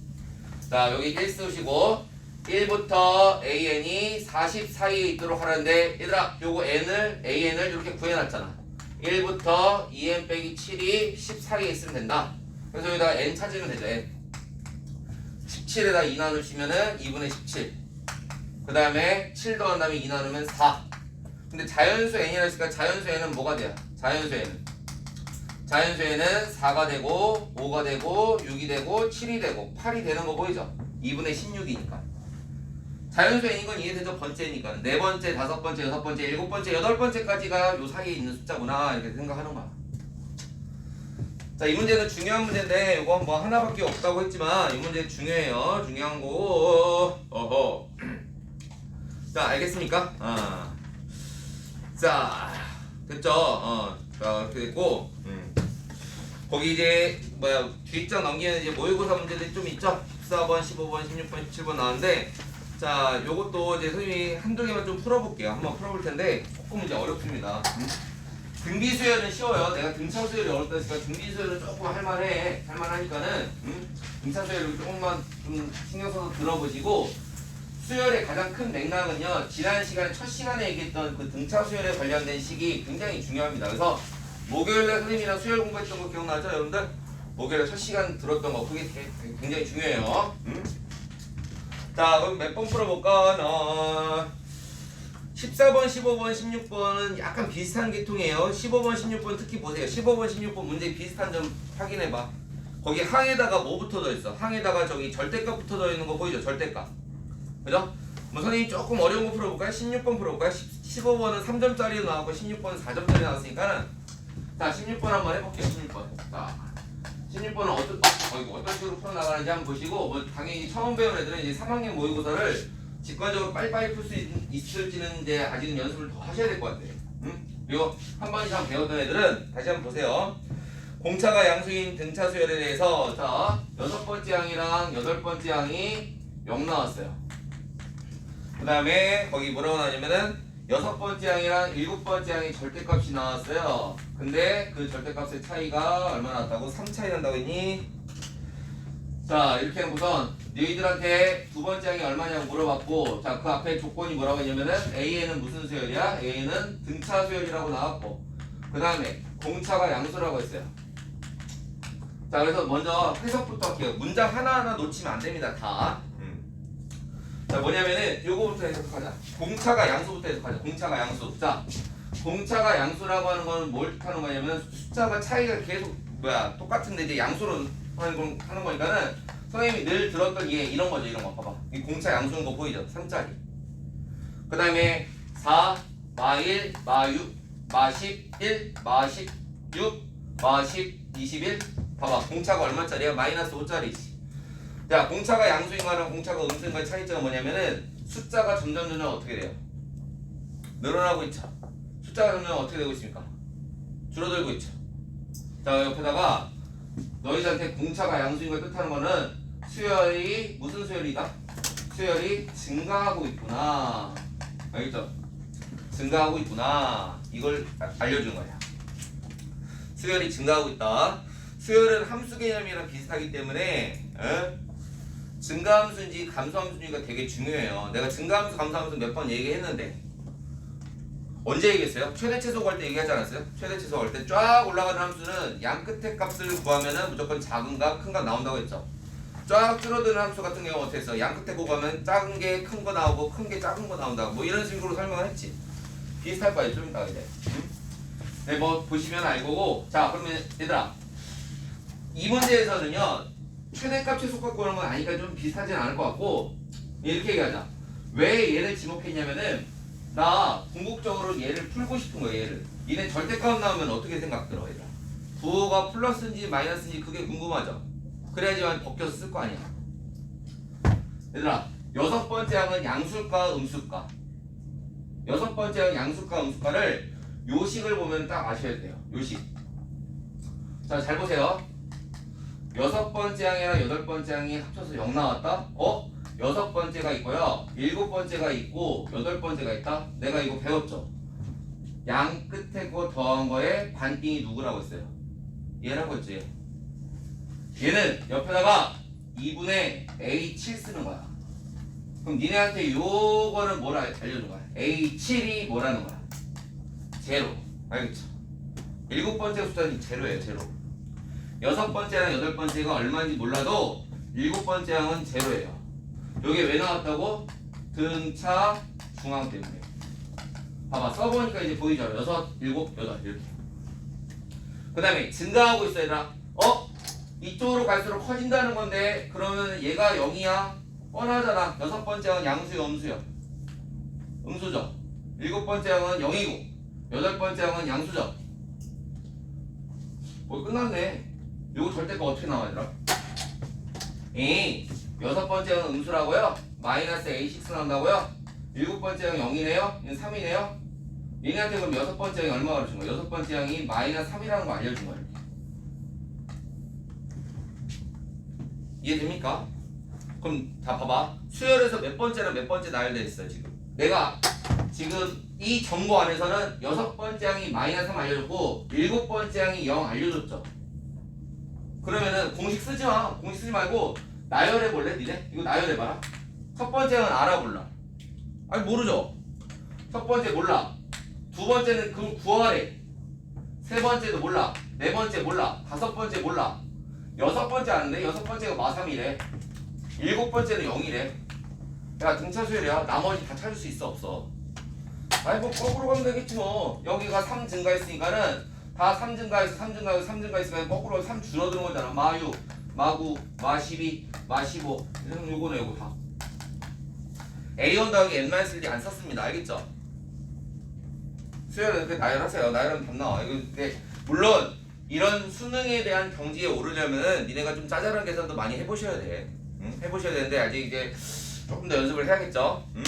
A: 자, 여기 1 쓰시고, 1부터 AN이 40 사이에 있도록 하는데, 얘들아, 요거 AN을 이렇게 구해놨잖아. 1부터 2n 빼기 7이 10 사이에 있으면 된다. 그래서 여기다가 n 찾으면 되죠, n. 17에다 2 나누시면은 2분의 17. 그 다음에 7 더한 다음에 2 나누면 4. 근데 자연수 n이라 했으니까 자연수 n은 뭐가 돼요? 자연수 n은 자연수에는 4가 되고 5가 되고 6이 되고 7이 되고 8이 되는 거 보이죠? 2분의 16이니까. 자연수인 건 이해되죠? 번째니까. 네 번째, 다섯 번째, 여섯 번째, 일곱 번째, 여덟 번째까지가 요 사이에 있는 숫자구나 이렇게 생각하는 거야. 자, 이 문제는 중요한 문제인데 이건 뭐 하나밖에 없다고 했지만 이 문제 중요해요. 중요한 거. 어허. 자, 알겠습니까? 자, 됐죠? 자, 이렇게 됐고. 거기 이제 뭐야 뒷장 넘기는 이제 모의고사 문제들이 좀 있죠? 14번, 15번, 16번, 17번 나왔는데 자, 요것도 이제 선생님이 한두 개만 좀 풀어볼게요. 한번 풀어볼 텐데 조금 이제 어렵습니다. 등비 수열은 쉬워요. 내가 등차 수열이 어렵다 했으니까 등비 수열은 조금 할만하니까는 등차 수열을 조금만 좀 신경 써서 들어보시고 수열의 가장 큰 맥락은요. 지난 시간에 첫 시간에 얘기했던 그 등차 수열에 관련된 식이 굉장히 중요합니다. 그래서 목요일날 선생님이랑 수열 공부했던 거 기억나죠, 여러분들? 목요일에 첫 시간 들었던 거 그게 굉장히 중요해요. 자, 그럼 몇 번 풀어볼까? 14번, 15번, 16번은 약간 비슷한 계통이에요. 15번, 16번 특히 보세요. 15번, 16번 문제 비슷한 점 확인해봐. 거기 항에다가 뭐 붙어져 있어? 항에다가 저기 절대값 붙어져 있는 거 보이죠? 절대값. 그죠? 뭐 선생님이 조금 어려운 거 풀어볼까요? 16번 풀어볼까요? 15번은 3점짜리 나왔고 16번은 4점짜리 나왔으니까는 자, 16번 한번 해볼게요. 16번. 자, 16번은 어떤 식으로 풀어나가는지 한번 보시고 뭐 당연히 처음 배운 애들은 이제 3학년 모의고사를 직관적으로 빨리빨리 풀 수 있을지는 이제 아직은 연습을 더 하셔야 될 것 같아요. 그리고 한 번 이상 배웠던 애들은 다시 한번 보세요. 공차가 양수인 등차 수열에 대해서 자, 6번째 항이랑 8번째 항이 0 나왔어요. 그 다음에 거기 뭐라고 나왔냐면은 6번째 항이랑 7번째 항이 절대값이 나왔어요. 근데 그 절대값의 차이가 얼마 나왔다고? 3 차이 난다고 했니? 자, 이렇게 우선 너희들한테 두 번째 항이 얼마냐고 물어봤고 자, 그 앞에 조건이 뭐라고 했냐면은 A에는 무슨 수열이야? A에는 등차 수열이라고 나왔고 그 다음에 공차가 양수라고 했어요. 자, 그래서 먼저 해석부터 할게요. 문장 하나하나 놓치면 안 됩니다. 다. 자, 뭐냐면은 요거부터 해석하자. 공차가 양수부터 해석하자. 공차가 양수. 자, 공차가 양수라고 하는 거는 뭘 뜻하는 거냐면 숫자가 차이가 계속 똑같은데 이제 양수로 하는 거니까는 선생님이 늘 들었던 게 이런 거죠. 이런 거 봐봐. 이 공차 양수인 거 보이죠? 3짜리. 그 다음에 4, 마1, 마6, 마11, 마16, 마10, 21. 봐봐. 공차가 얼마짜리야? 마이너스 5짜리지. 자, 공차가 양수인 거랑 공차가 음수인 거의 차이점은 뭐냐면은 숫자가 점점 어떻게 돼요? 늘어나고 있죠. 숫자가 점점 어떻게 되고 있습니까? 줄어들고 있죠. 자, 옆에다가 너희들한테 공차가 양수인 걸 뜻하는 거는 수열이 무슨 수열이다? 수열이 증가하고 있구나. 알겠죠? 증가하고 있구나. 이걸 알려주는 거야. 수열이 증가하고 있다. 수열은 함수 개념이랑 비슷하기 때문에 증가함수인지 감소함수인지가 되게 중요해요. 내가 증가함수, 감소함수 몇 번 얘기했는데 언제 얘기했어요? 최대 최소 구할 때 얘기하지 않았어요? 최대 최소 구할 때 쫙 올라가는 함수는 양 끝의 값을 구하면은 무조건 작은 값, 큰 값 나온다고 했죠. 쫙 줄어드는 함수 같은 경우 어떻게 했어? 양 끝에 구하면 작은 게 큰 거 나오고 큰 게 작은 거 나온다고 뭐 이런 식으로 설명을 했지. 비슷할 거예요. 좀 이따 이제. 네, 뭐 보시면 알고고. 자, 그러면 얘들아 이 문제에서는요 최대값 최소값 구하는 건 아니까 좀 비슷하진 않을 것 같고 이렇게 얘기하자. 왜 얘를 지목했냐면은 나 궁극적으로 얘를 풀고 싶은 거야. 얘를 얘네 절대값 나오면 어떻게 생각 들어 얘들아? 부호가 플러스인지 마이너스인지 그게 궁금하죠. 그래야지만 벗겨서 쓸 거 아니야. 얘들아 6번째 항은 양수일까 음수일까? 6번째 항은 양수일까 음수일까를 요식을 보면 딱 아셔야 돼요. 요식. 자, 잘 보세요. 6번째 항이랑 8번째 항이 합쳐서 0 나왔다? 6번째가 있고요. 7번째가 있고 8번째가 있다? 내가 이거 배웠죠? 양 끝에 거 더한 거에 반띵이 누구라고 했어요? 얘라고 했지. 얘는 옆에다가 2분의 A7 쓰는 거야. 그럼 니네한테 요거는 뭐라 알려준 거야? A7이 뭐라는 거야? 제로. 알겠죠? 7번째 숫자는 제로예요. 제로. 6번째랑 8번째가 얼마인지 몰라도 7번째 항은 제로예요. 여기 왜 나왔다고? 등차 중앙 때문에. 봐봐 써보니까 이제 보이죠? 6, 7, 8 이렇게. 그 다음에 증가하고 있어 얘들아. 이쪽으로 갈수록 커진다는 건데 그러면 얘가 0이야? 뻔하잖아. 여섯 번째 항은 양수요 음수요? 음수죠. 일곱 번째 항은 0이고 여덟 번째 항은 양수죠. 뭐 끝났네. 이거 절대가 어떻게 나와 얘들아? 여섯 번째 항은 음수라고요? 마이너스 A6 나온다고요? 일곱 번째 항 0이네요? 얘는 3이네요? 얘네한테 그럼 여섯 번째 항이 얼마 가르친 거야? 여섯 번째 항이 마이너스 3이라는 거 알려준 거야. 이해됩니까? 그럼 자 봐봐. 수열에서 몇 번째랑 몇 번째 나열돼 있어요 지금. 내가 지금 이 정보 안에서는 여섯 번째 항이 마이너스 3 알려줬고 일곱 번째 항이 0 알려줬죠. 그러면은 공식 쓰지 마. 공식 쓰지 말고 나열해 볼래 니네? 이거 나열해 봐라. 첫 번째는 알아 몰라? 아니 모르죠. 첫 번째 몰라. 두 번째는 그걸 구하래. 세 번째도 몰라. 네 번째 몰라. 다섯 번째 몰라. 여섯 번째 아는데 여섯 번째가 마3이래. 일곱 번째는 0이래. 야 등차 수열이야. 나머지 다 찾을 수 있어 없어? 아니 뭐 거꾸로 가면 되겠지 뭐. 여기가 3 증가했으니까는 다 3 증가해서 3 증가해서 3 증가했으니까 거꾸로 3 줄어드는 거잖아. 마6, 마9, 마12, 마15 이런 요거네 요거 다. A1 더하기 N-1이 안 썼습니다. 알겠죠? 수열은 이렇게 나열하세요. 나열하면 답 나와. 이거 근데 물론 이런 수능에 대한 경지에 오르려면 니네가 좀 짜잘한 계산도 많이 해보셔야 돼. 응? 해보셔야 되는데 아직 이제 조금 더 연습을 해야겠죠. 응?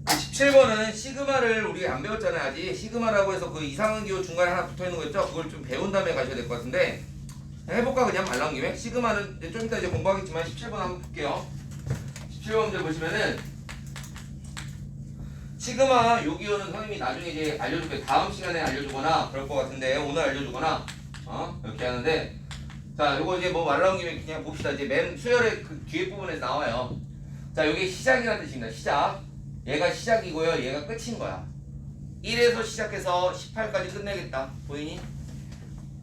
A: 17번은 시그마를 우리 안 배웠잖아요. 아직 시그마라고 해서 그 이상한 기호 중간에 하나 붙어있는 거 있죠? 그걸 좀 배운 다음에 가셔야 될 것 같은데 해볼까 그냥 말 나온 김에. 시그마는 좀 이따 이제 공부하겠지만 17번 한번 볼게요. 17번 문제 보시면은 시그마 요 기호는 선생님이 나중에 이제 알려줄 거예요. 다음 시간에 알려주거나 그럴 것 같은데 오늘 알려주거나 이렇게 하는데 자 요거 이제 뭐 말 나온 김에 그냥 봅시다. 이제 맨 수열의 그 뒤에 부분에서 나와요. 자 요게 시작이라는 뜻입니다. 시작. 얘가 시작이고요. 얘가 끝인 거야. 1에서 시작해서 18까지 끝내겠다. 보이니?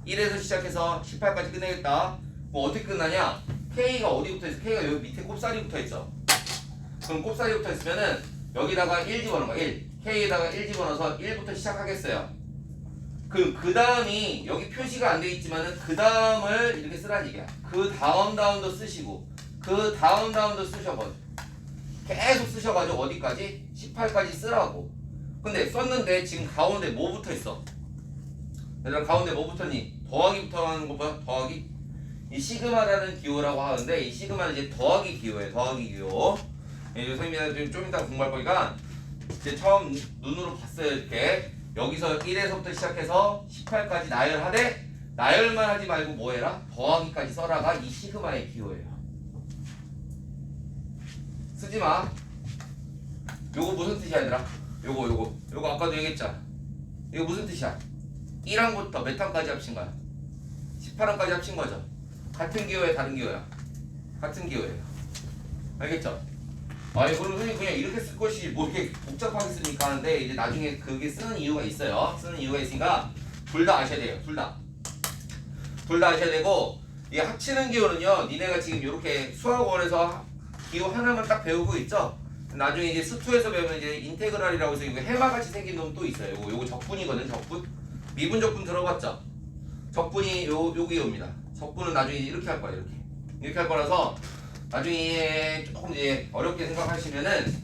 A: 1에서 시작해서 18까지 끝내겠다. 뭐 어떻게 끝나냐? K가 어디 붙어 있어? K가 여기 밑에 꼽사리 붙어 있어. 그럼 꼽사리 붙어 있으면은 여기다가 1 집어넣은 거야. 1. K에다가 1 집어넣어서 1부터 시작하겠어요. 그럼 그 다음이 여기 표시가 안 돼 있지만은 그 다음을 이렇게 쓰라는 얘기야. 그 다음도 쓰시고 그 다음도 쓰셔가지고 계속 쓰셔가지고 어디까지? 18까지 쓰라고. 근데 썼는데 지금 가운데 뭐 붙어 있어? 얘들아 가운데 뭐 붙었니? 더하기 붙어 하는 거 봐. 더하기. 이 시그마라는 기호라고 하는데 이 시그마는 이제 더하기 기호예요. 더하기 기호. 선생님이 좀 이따 공부할 거니까 이제 처음 눈으로 봤어요. 이렇게 여기서 1에서부터 시작해서 18까지 나열하되 나열만 하지 말고 뭐 해라? 더하기까지 써라가 이 시그마의 기호예요. 쓰지 마. 요거 무슨 뜻이야 얘들아? 요거 아까도 얘기했잖아. 이거 무슨 뜻이야? 1항부터 몇 항까지 합친 거야? 18항까지 합친 거죠. 같은 기호야 다른 기호야? 같은 기호예요. 알겠죠? 아니 그럼 선생님 그냥 이렇게 쓸 것이 뭐 이렇게 복잡하게 쓰니까 하는데 이제 나중에 그게 쓰는 이유가 있어요. 쓰는 이유가 있으니까 둘 다 아셔야 돼요. 둘 다 아셔야 되고 이 합치는 기호는요. 니네가 지금 이렇게 수학원에서 기호 하나만 딱 배우고 있죠? 나중에 이제 수투에서 배우면 이제 인테그랄이라고 해서 이거 해마같이 생긴 놈 또 있어요. 요거 적분이거든. 적분. 미분 적분 들어봤죠? 적분이 요 기호입니다. 적분은 나중에 이렇게 할 거예요. 이렇게 할 거라서 나중에 조금 이제 어렵게 생각하시면은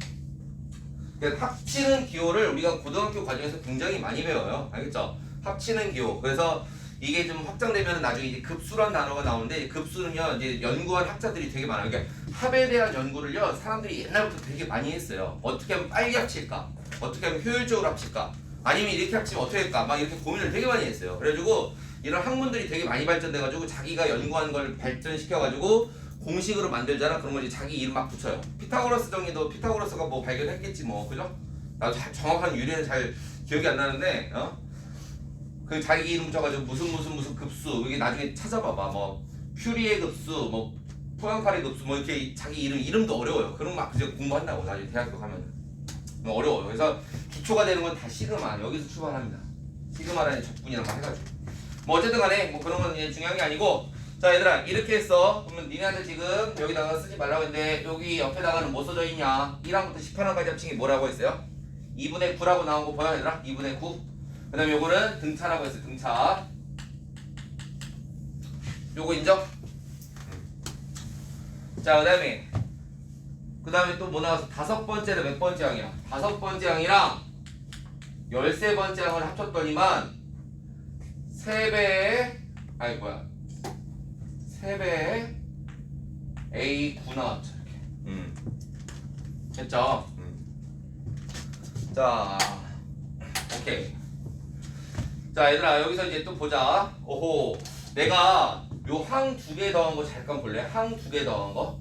A: 합치는 기호를 우리가 고등학교 과정에서 굉장히 많이 배워요. 알겠죠? 합치는 기호. 그래서 이게 좀 확장되면 나중에 이제 급수란 단어가 나오는데 급수는요 이제 연구한 학자들이 되게 많아요. 그러니까 합에 대한 연구를요 사람들이 옛날부터 되게 많이 했어요. 어떻게 하면 빨리 합칠까? 어떻게 하면 효율적으로 합칠까? 아니면 이렇게 합치면 어떻게 할까? 막 이렇게 고민을 되게 많이 했어요. 그래가지고 이런 학문들이 되게 많이 발전돼가지고 자기가 연구한 걸 발전시켜가지고 공식으로 만들잖아. 그런 걸 이제 자기 이름 막 붙여요. 피타고라스 정리도 피타고라스가 뭐 발견했겠지 뭐 그죠? 나도 정확한 유래는 잘 기억이 안 나는데 그 자기 이름 붙여가지고 무슨 급수 이게 나중에 찾아봐봐. 뭐 퓨리의 급수, 뭐 포항카레 급수, 뭐 이렇게 자기 이름도 어려워요. 그런 거 막 그저 공부한다고 나중에 대학교 가면 어려워요. 그래서 기초가 되는 건 다 시그마 여기서 출발합니다. 시그마라는 적분이랑 막 해가지고 뭐 어쨌든 간에 뭐 그런 건 이제 중요한 게 아니고 자 얘들아 이렇게 했어. 그러면 니네한테 지금 여기다가 쓰지 말라고 했는데 여기 옆에다가는 뭐 써져 있냐? 1항부터 18항까지 합친 게 뭐라고 했어요? 2분의 9라고 나온 거 보여 얘들아? 2분의 9. 그 다음에 요거는 등차라고 했어요. 등차. 요거 인정? 자, 그 다음에 또 뭐 나와서 다섯 번째는 몇 번째 항이야? 다섯 번째 항이랑 13번째 항을 합쳤더니만 3배의 아니 뭐야 3배의 A9 나왔죠 이렇게. 됐죠? 자, 오케이. 자, 얘들아 여기서 이제 또 보자. 오호, 내가 요 항 2개 더한 거 잠깐 볼래? 항 2개 더한 거?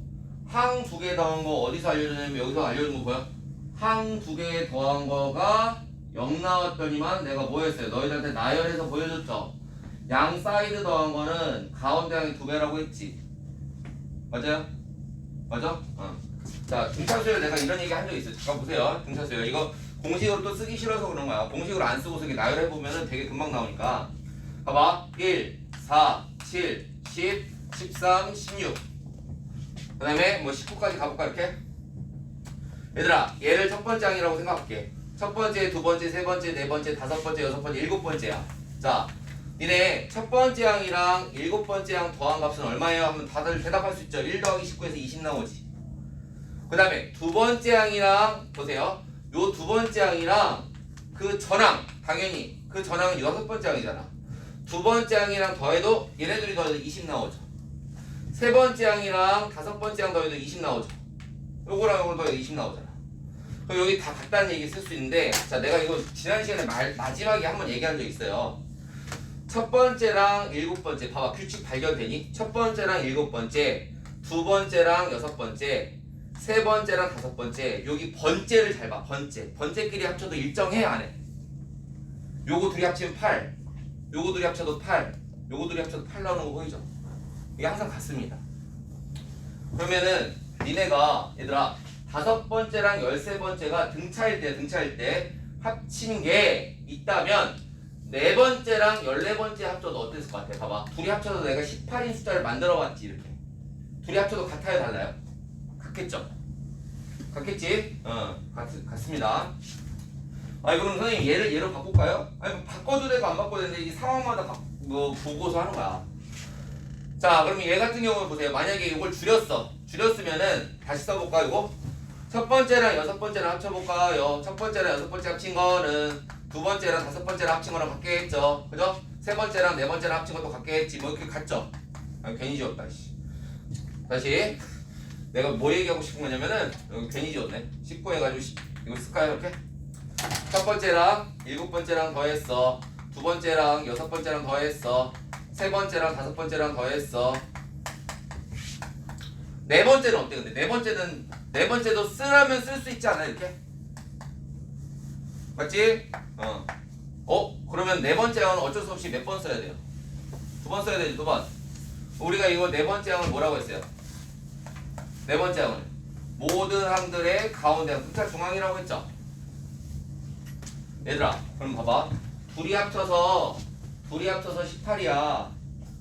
A: 항 2개 더한 거 어디서 알려주냐면 여기서 알려준 거 보여? 항 2개 더한 거가 0 나왔더니만 내가 뭐 했어요? 너희들한테 나열해서 보여줬죠? 양 사이드 더한 거는 가운데 항이 2배라고 했지. 맞아요? 맞아? 자, 등차수열 내가 이런 얘기 한 적 있어요. 잠깐 보세요. 등차수열. 이거 공식으로 또 쓰기 싫어서 그런 거야. 공식으로 안 쓰고서 이렇게 나열해보면은 되게 금방 나오니까. 봐봐. 1, 4, 7, 10, 13, 16. 그 다음에 뭐 19까지 가볼까, 이렇게? 얘들아, 얘를 첫 번째 항이라고 생각할게. 첫 번째, 두 번째, 세 번째, 네 번째, 다섯 번째, 여섯 번째, 일곱 번째야. 자, 니네 첫 번째 항이랑 일곱 번째 항 더한 값은 얼마예요? 하면 다들 대답할 수 있죠. 1 더하기 19에서 20 나오지. 그 다음에 두 번째 항이랑, 보세요. 요 두 번째 항이랑 그 전항, 당연히 그 전항은 여섯 번째 항이잖아. 두 번째 항이랑 더해도 얘네들이 더해도 20 나오죠. 세 번째 항이랑 다섯 번째 항 더해도 20 나오죠. 요거랑 요거 더해도 20 나오잖아. 그럼 여기 다 같다는 얘기 쓸 수 있는데, 자, 내가 이거 지난 시간에 마지막에 한번 얘기한 적 있어요. 첫 번째랑 일곱 번째, 봐봐, 규칙 발견되니? 첫 번째랑 일곱 번째, 두 번째랑 여섯 번째, 세 번째랑 다섯 번째, 여기 번째를 잘 봐. 번째끼리 합쳐도 일정해, 안 해? 요거 둘이 합치면 8, 요거 둘이 합쳐도 8, 요거 둘이 합쳐도 8 나오는 거 보이죠? 이게 항상 같습니다. 그러면은 니네가 얘들아 다섯 번째랑 13번째가 등차일 때 합친 게 있다면 네 번째랑 14번째 합쳐도 어땠을 것 같아? 봐봐. 둘이 합쳐도 내가 18인 숫자를 만들어 봤지, 이렇게. 둘이 합쳐도 같아요, 달라요? 같겠죠? 같겠지? 같습니다. 아니, 그럼 선생님 얘로 바꿀까요? 아니, 뭐 바꿔도 되고 안 바꿔도 되는데 이 상황마다 뭐 보고서 하는 거야. 자, 그럼 얘 같은 경우는 보세요. 만약에 이걸 줄였으면은 다시 써볼까, 이거? 첫 번째랑 여섯 번째랑 합쳐볼까요? 첫 번째랑 여섯 번째 합친 거는 두 번째랑 다섯 번째랑 합친 거랑 같겠죠? 그죠? 세 번째랑 네 번째랑 합친 것도 같겠지. 뭐 이렇게 같죠? 아, 괜히 지웠다, 씨. 다시. 내가 뭐 얘기하고 싶은 거냐면은, 여기 괜히 지웠네. 19 해가지고, 이거 쓸까요, 이렇게? 첫 번째랑 일곱 번째랑 더했어. 두 번째랑 여섯 번째랑 더했어. 세 번째랑 다섯 번째랑 더했어. 네 번째는 어때? 근데 네 번째도 쓰라면 쓸 수 있지 않아, 이렇게? 맞지? 그러면 네 번째 항은 어쩔 수 없이 몇 번 써야 돼요? 두 번 써야 되지, 두 번. 우리가 이거 네 번째 항을 뭐라고 했어요? 네 번째 항을 모든 항들의 가운데 항, 등차 중앙이라고 했죠? 얘들아, 그럼 봐봐. 둘이 합쳐서 18이야.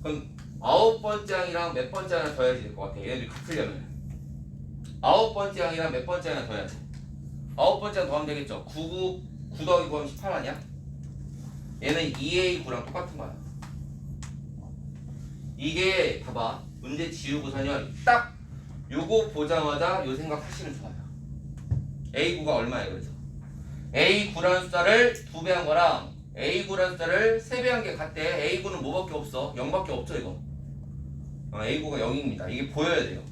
A: 그럼 아홉 번째 항이랑 몇 번째 항을 더해야지 될 것 같아. 얘네들이 같으려면. 아홉 번째 항이랑 몇 번째 항을 더해야지. 아홉 번째 항 더하면 되겠죠. 9 더하기 9 하면 18 아니야? 얘는 2A9랑 똑같은 거야. 이게 봐봐. 문제 지우고서는 딱 요거 보자마자 요 생각 하시면 좋아요. A9가 얼마예요, 그래서? A9라는 숫자를 2배 한 거랑 A9라는 숫자를 3배 한 게 같대. A9는 뭐밖에 없어? 0밖에 없죠, 이거. A9가 0입니다. 이게 보여야 돼요.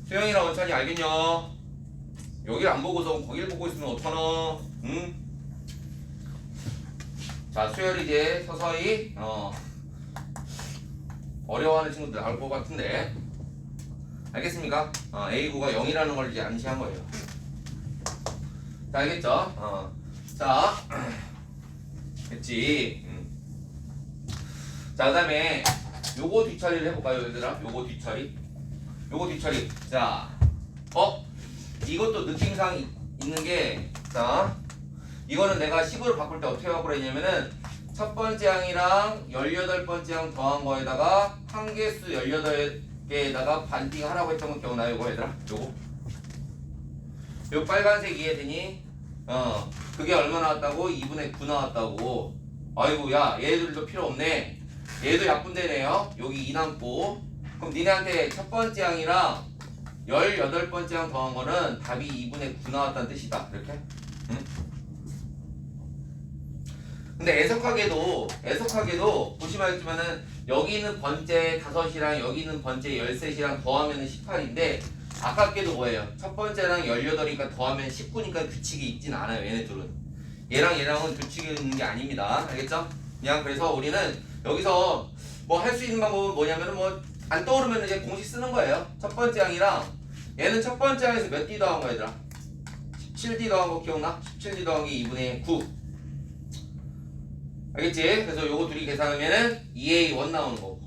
A: 수영이랑 원찬이 알겠냐? 여기를 안 보고서 거기를 보고 있으면 어떡하나? 응? 자, 수열이 이제 서서히 어려워하는 친구들 나올 것 같은데, 알겠습니까? A9가 0이라는 걸 이제 암시한 거예요. 자, 알겠죠? 자, 됐지? 자, 그 다음에 요거 뒤처리를 해볼까요, 얘들아? 요거 뒤처리. 자, 이것도 느낌상 있는 게, 자, 이거는 내가 10으로 바꿀 때 어떻게 바꾸라 했냐면은 첫 번째 항이랑 18번째 항 더한 거에다가 한개수 18개에다가 반띵 하라고 했던 거 기억나요? 이거 얘들아? 요 빨간색 이해되니? 그게 얼마 나왔다고? 2분의 9 나왔다고. 아이고, 야, 얘들도 필요 없네. 얘도 약분되네요. 여기 2 남고. 그럼 니네한테 첫 번째 항이랑 18번째 항 더한 거는 답이 2분의 9 나왔다는 뜻이다. 이렇게. 응? 근데 애석하게도 보시면 알겠지만은 여기 있는 번째 5이랑 여기 있는 번째 13이랑 더하면 18인데 아깝게도 뭐예요? 첫 번째랑 18이니까 더하면 19니까 규칙이 있진 않아요. 얘네 둘은. 얘랑은 규칙이 있는 게 아닙니다. 알겠죠? 그냥 그래서 우리는 여기서 뭐 할 수 있는 방법은 뭐냐면은 뭐 안 떠오르면 이제 공식 쓰는 거예요. 첫 번째 항이랑 얘는 첫 번째 항에서 몇 D 더한 거야 얘들아? 17D 더한 거 기억나? 17D 더하기 2분의 9. 알겠지? 그래서 요거 둘이 계산하면은 2A1 나오는 거고.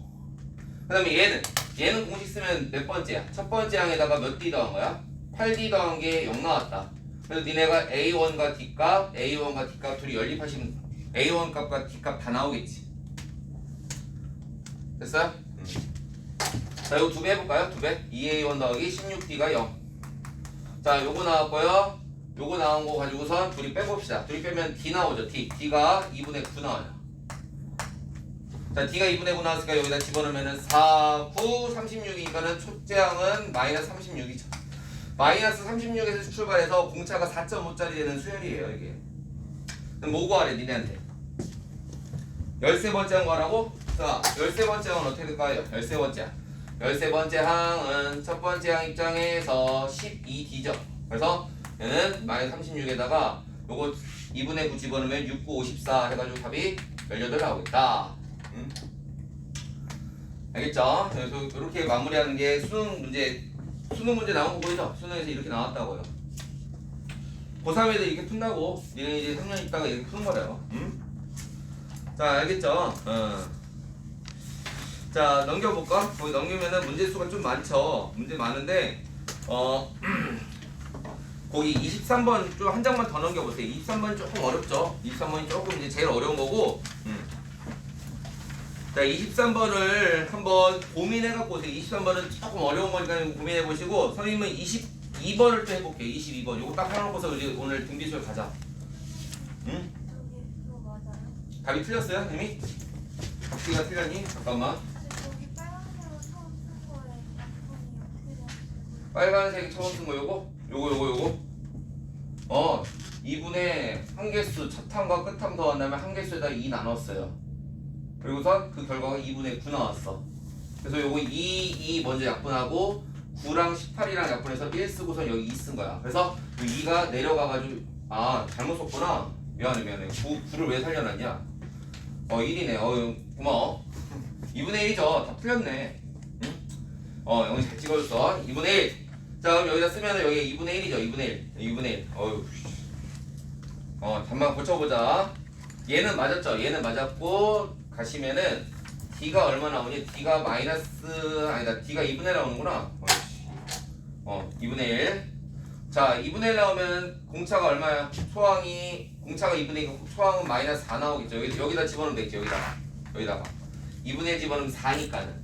A: 그 다음에 얘는 공식 쓰면 몇 번째야? 첫 번째 항에다가 몇 D 더한 거야? 8D 더한 게 0 나왔다. 그래서 니네가 A1과 D값, A1과 D값 둘이 연립하시면 A1 값과 D값 다 나오겠지. 됐어요? 자, 이거 2배 해볼까요? 2배. 2A1 더하기 16D가 0. 자, 요거 나왔고요. 요거 나온 거 가지고선 둘이 빼봅시다. 둘이 빼면 D 나오죠. D가 2분의 9 나와요. 자, D가 2분의 9 나왔으니까 여기다 집어넣으면은 4, 9, 36이니까는 첫째 항은 마이너스 36이죠. 마이너스 36에서 출발해서 공차가 4.5짜리 되는 수열이에요, 이게. 그럼 뭐 구하래, 니네한테? 13번째 항 구하라고? 자, 13번째 항은 어떻게 될까요? 13번째 항은 첫 번째 항 입장에서 12D죠. 그래서 얘는 마이너스 36에다가 요거 2분의 9 집어넣으면 6, 9, 54 해가지고 답이 18 나오겠다. 알겠죠? 그래서 이렇게 마무리하는 게 수능 문제 나온 거 보이죠? 수능에서 이렇게 나왔다고요. 고3애들 이렇게 푼다고. 니네 이제 3년 있다가 이렇게 푸는 거래요. 자, 알겠죠? 자, 넘겨볼까? 거기 넘기면은 문제 수가 좀 많죠. 문제 많은데 거기 23번 좀 한 장만 더 넘겨보세요. 23번이 조금 어렵죠. 23번이 조금 이제 제일 어려운 거고. 자, 23번을 한번 고민해갖고 오세요. 23번은 조금 어려운 거니까 고민해보시고, 선생님은 22번을 또 해볼게요. 22번. 요거 딱 해놓고서 이제 오늘 등비수열 가자. 응?
B: 그거 맞아요?
A: 답이 틀렸어요, 선생님이? 답지가 틀렸니? 잠깐만.
B: 여기 빨간색으로 처음 쓴 거에 약분이 어떻게 되는지.
A: 빨간색 처음 쓴 거 요거? 요거. 2분의 한개수 첫 항과 끝 항 더한 다음에 한개수에다 2 나눴어요. 그리고서 그 결과가 2분의 9 나왔어. 그래서 요거 2 먼저 약분하고 9랑 18이랑 약분해서 1 쓰고서 여기 2 쓴 거야. 그래서 그 2가 내려가가지고 잘못 썼구나. 미안해. 9를 왜 살려놨냐? 1이네. 고마워. 2분의 1이죠. 다 틀렸네. 응? 영이 잘 찍어줬어. 2분의 1. 자, 그럼 여기다 쓰면은 여기 2분의 1이죠. 2분의 1. 어휴. 잠만 고쳐보자. 얘는 맞았죠. 얘는 맞았고 가시면은 D가 얼마 나오니? D가 D가 2분의 1 나오는구나. 2분의 1. 자, 2분의 1 나오면 공차가 얼마야? 공차가 2분의 1이고 소항은 마이너스 4 나오겠죠. 여기다 집어넣으면 되겠죠. 여기다가 2분의 1 집어넣으면 4니까는.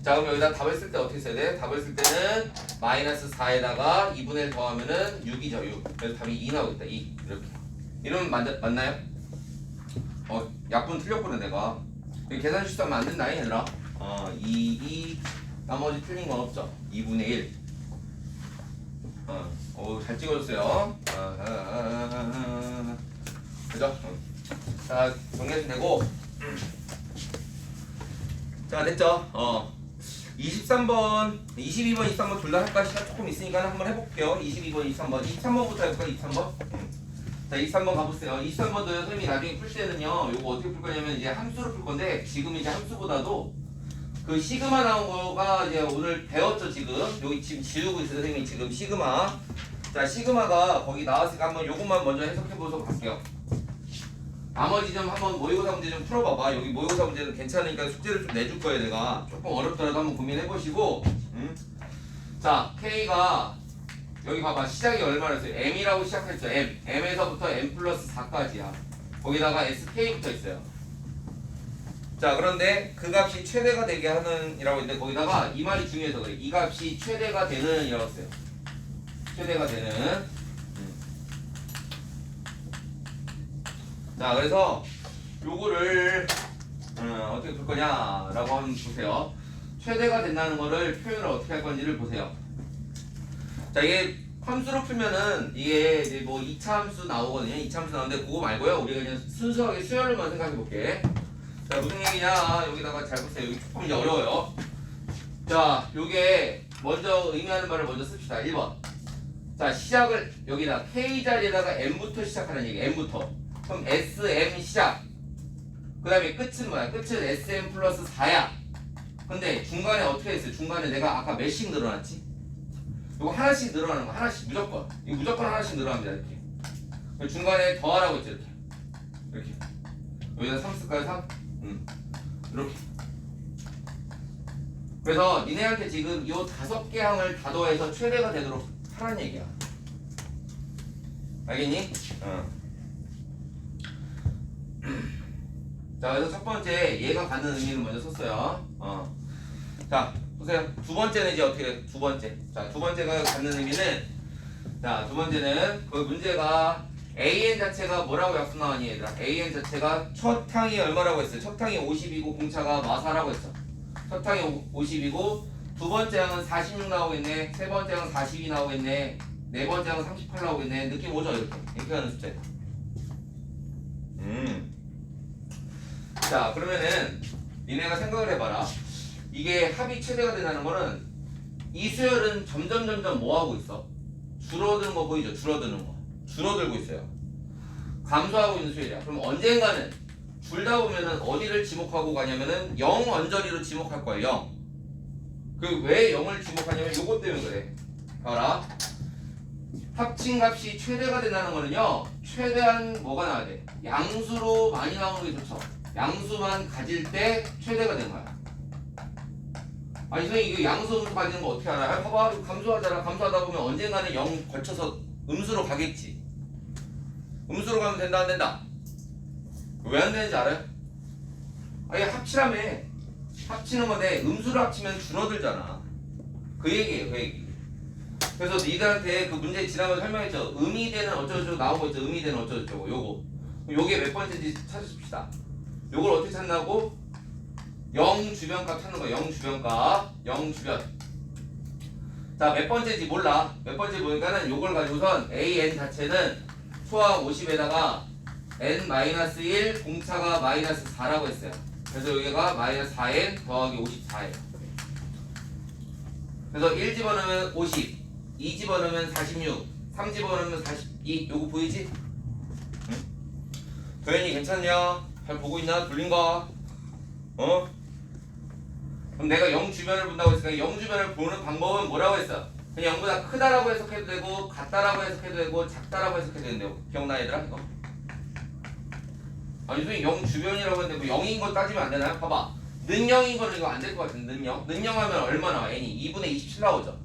A: 자, 그럼 여기다 답을 쓸 때 어떻게 써야 돼? 답을 쓸 때는 마이너스 4에다가 2분의 1 더하면은 6이죠. 6. 그래서 답이 2 나오겠다. 2. 이렇게. 이러면 맞나요? 약분 틀렸구나 내가. 계산 실수하면 안 된다 얘들아. 2 나머지 틀린 건 없죠. 2분의 1. 잘 찍어줬어요. 그죠? 자, 정리하시면 되고. 자, 됐죠? 23번, 22번, 23번 둘 다 할까? 시간 조금 있으니까 한번 해볼게요. 22번, 23번. 23번부터 해볼까? 23번? 자, 23번 가보세요. 23번도요, 선생님이 나중에 풀 때는요, 요거 어떻게 풀 거냐면 이제 함수로 풀 건데, 지금 이제 함수보다도 그 시그마 나온 거가 이제 오늘 배웠죠, 지금. 여기 지금 지우고 있어요, 선생님이 지금 시그마. 자, 시그마가 거기 나왔으니까 한번 요것만 먼저 해석해보도록 할게요. 나머지 좀 한번 모의고사 문제 좀 풀어봐봐. 여기 모의고사 문제는 괜찮으니까 숙제를 좀 내줄 거예요, 내가. 조금 어렵더라도 한번 고민해보시고. 자, K가 여기 봐봐. 시작이 얼마나 했어요? M이라고 시작했죠. M에서부터 M 플러스 4까지야. 거기다가 SK 붙어 있어요. 자, 그런데 그 값이 최대가 되게 하는 이라고 있는데 거기다가 이 말이 중요해서 그래. 이 값이 최대가 되는 이라고 써요. 최대가 되는. 자, 그래서 요거를 어떻게 풀 거냐라고 한번 보세요. 최대가 된다는 거를 표현을 어떻게 할 건지를 보세요. 자, 이게 함수로 풀면은 이게 이제 뭐 2차 함수 나오거든요. 2차 함수 나오는데 그거 말고요. 우리가 그냥 순수하게 수열로만 생각해 볼게. 자, 무슨 얘기냐? 여기다가 잘 보세요. 여기 조금 이제 어려워요. 자, 요게 먼저 의미하는 말을 먼저 씁시다. 1번. 자, 시작을 여기다 K 자리에다가 M부터 시작하는 얘기. M부터. 그럼 SM 시작. 그 다음에 끝은 뭐야? 끝은 SM 플러스 4야. 근데 중간에 어떻게 했어요? 중간에 내가 아까 몇씩 늘어났지? 이거 하나씩 늘어나는 거. 하나씩 무조건. 이거 무조건 하나씩 늘어납니다. 이렇게. 중간에 더하라고 했죠. 이렇게. 이렇게. 여기다 3 쓸까요? 3? 이렇게. 그래서 니네한테 지금 이 5개 항을 다 더해서 최대가 되도록 하라는 얘기야. 알겠니? 자, 그래서 첫 번째 얘가 갖는 의미를 먼저 썼어요. 자, 보세요. 두 번째는 이제 어떻게 두 번째. 자, 두 번째가 갖는 의미는 자, 두 번째는 그 문제가 AN 자체가 뭐라고 약속 나왔니 얘들아? AN 자체가 첫 항이 얼마라고 했어요? 첫 항이 50이고 공차가 마사라고 했어. 첫 항이 50이고 두 번째 항은 46 나오겠네. 세 번째 항은 42 나오겠네. 네 번째 항은 38 나오겠네. 느낌 오죠? 이렇게 하는 숫자다. 자, 그러면은 니네가 생각을 해봐라. 이게 합이 최대가 된다는 거는 이 수열은 점점 뭐 하고 있어? 줄어드는 거 보이죠? 줄어드는 거. 줄어들고 있어요. 감소하고 있는 수열이야. 그럼 언젠가는 줄다 보면은 어디를 지목하고 가냐면은 0 언저리로 지목할 거예요. 0. 그 왜 0을 지목하냐면 요것 때문에 그래. 봐라. 합친값이 최대가 된다는 거는요. 최대한 뭐가 나와야 돼? 양수로 많이 나오는 게 좋죠. 양수만 가질 때 최대가 되는 거야. 아니 선생님 이거 양수로 가지는 거 어떻게 알아요? 봐봐 이거 감소하잖아. 감소하다 보면 언젠가는 0 거쳐서 음수로 가겠지. 음수로 가면 된다 안 된다? 왜 안 되는지 알아요? 아니 합치라며. 합치는 건데 음수로 합치면 줄어들잖아. 그 얘기예요 그 얘기. 그래서 니들한테 그 문제 지나면서 설명했죠. 의미되는 어쩌고저쩌고 나오고 있죠. 의미되는 어쩌고저쩌고 요거. 요게 몇 번째인지 찾으십시다. 요걸 어떻게 찾나고? 0 주변값 찾는 거야. 0 주변값. 0 주변. 자, 몇 번째인지 몰라. 몇 번째 보니까는 요걸 가지고선 AN 자체는 초항 50에다가 N-1 공차가 -4라고 했어요. 그래서 여기가 -4N 더하기 54예요. 그래서 1 집어넣으면 50, 2 집어넣으면 46, 3 집어넣으면 42. 요거 보이지? 응? 도현이 괜찮냐? 잘 보고 있나? 돌린 거? 그럼 내가 0 주변을 본다고 했으니까 0 주변을 보는 방법은 뭐라고 했어? 그냥 0보다 크다라고 해석해도 되고 같다라고 해석해도 되고 작다라고 해석해도 되는데 기억나 얘들아 이거? 아니 선생님 0 주변이라고 했는데 뭐 0인 거 따지면 안 되나요? 봐봐 는 0인 거는 이거 안 될 것 같은데 는 0? 는 0 하면 얼마 나와? n이 2분의 27 나오죠?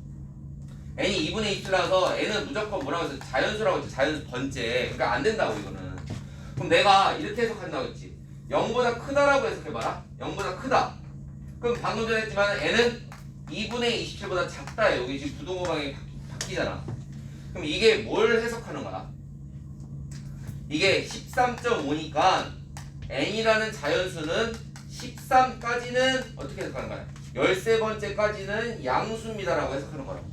A: n이 2분의 27 나와서 n은 무조건 뭐라고 했어? 자연수라고 했죠. 자연수 번째. 그러니까 안 된다고 이거는. 그럼 내가 이렇게 해석한다고 했지. 0보다 크다라고 해석해봐라. 0보다 크다. 그럼 방금 전에 했지만 n은 2분의 27보다 작다. 여기 지금 부동호방이 바뀌잖아. 그럼 이게 뭘 해석하는 거야? 이게 13.5니까 n이라는 자연수는 13까지는 어떻게 해석하는 거야? 13번째까지는 양수입니다라고 해석하는 거라고.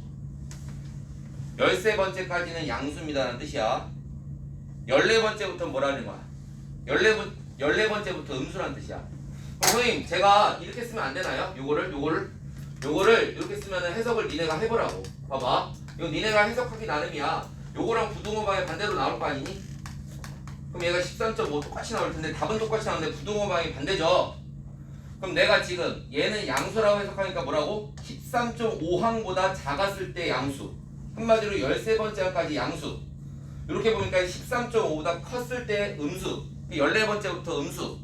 A: 13번째까지는 양수입니다라는 뜻이야. 14번째부터 뭐라는 거야? 14번째부터 음수라는 뜻이야. 선생님 제가 이렇게 쓰면 안 되나요? 요거를 이렇게 쓰면 해석을 니네가 해보라고. 봐봐 이거 니네가 해석하기 나름이야. 요거랑 부등호방이 반대로 나올 거 아니니? 그럼 얘가 13.5 똑같이 나올 텐데 답은 똑같이 나오는데 부등호방이 반대죠. 그럼 내가 지금 얘는 양수라고 해석하니까 뭐라고? 13.5항보다 작았을 때 양수. 한마디로 13번째 항까지 양수. 이렇게 보니까 13.5보다 컸을 때 음수. 14번째부터 음수.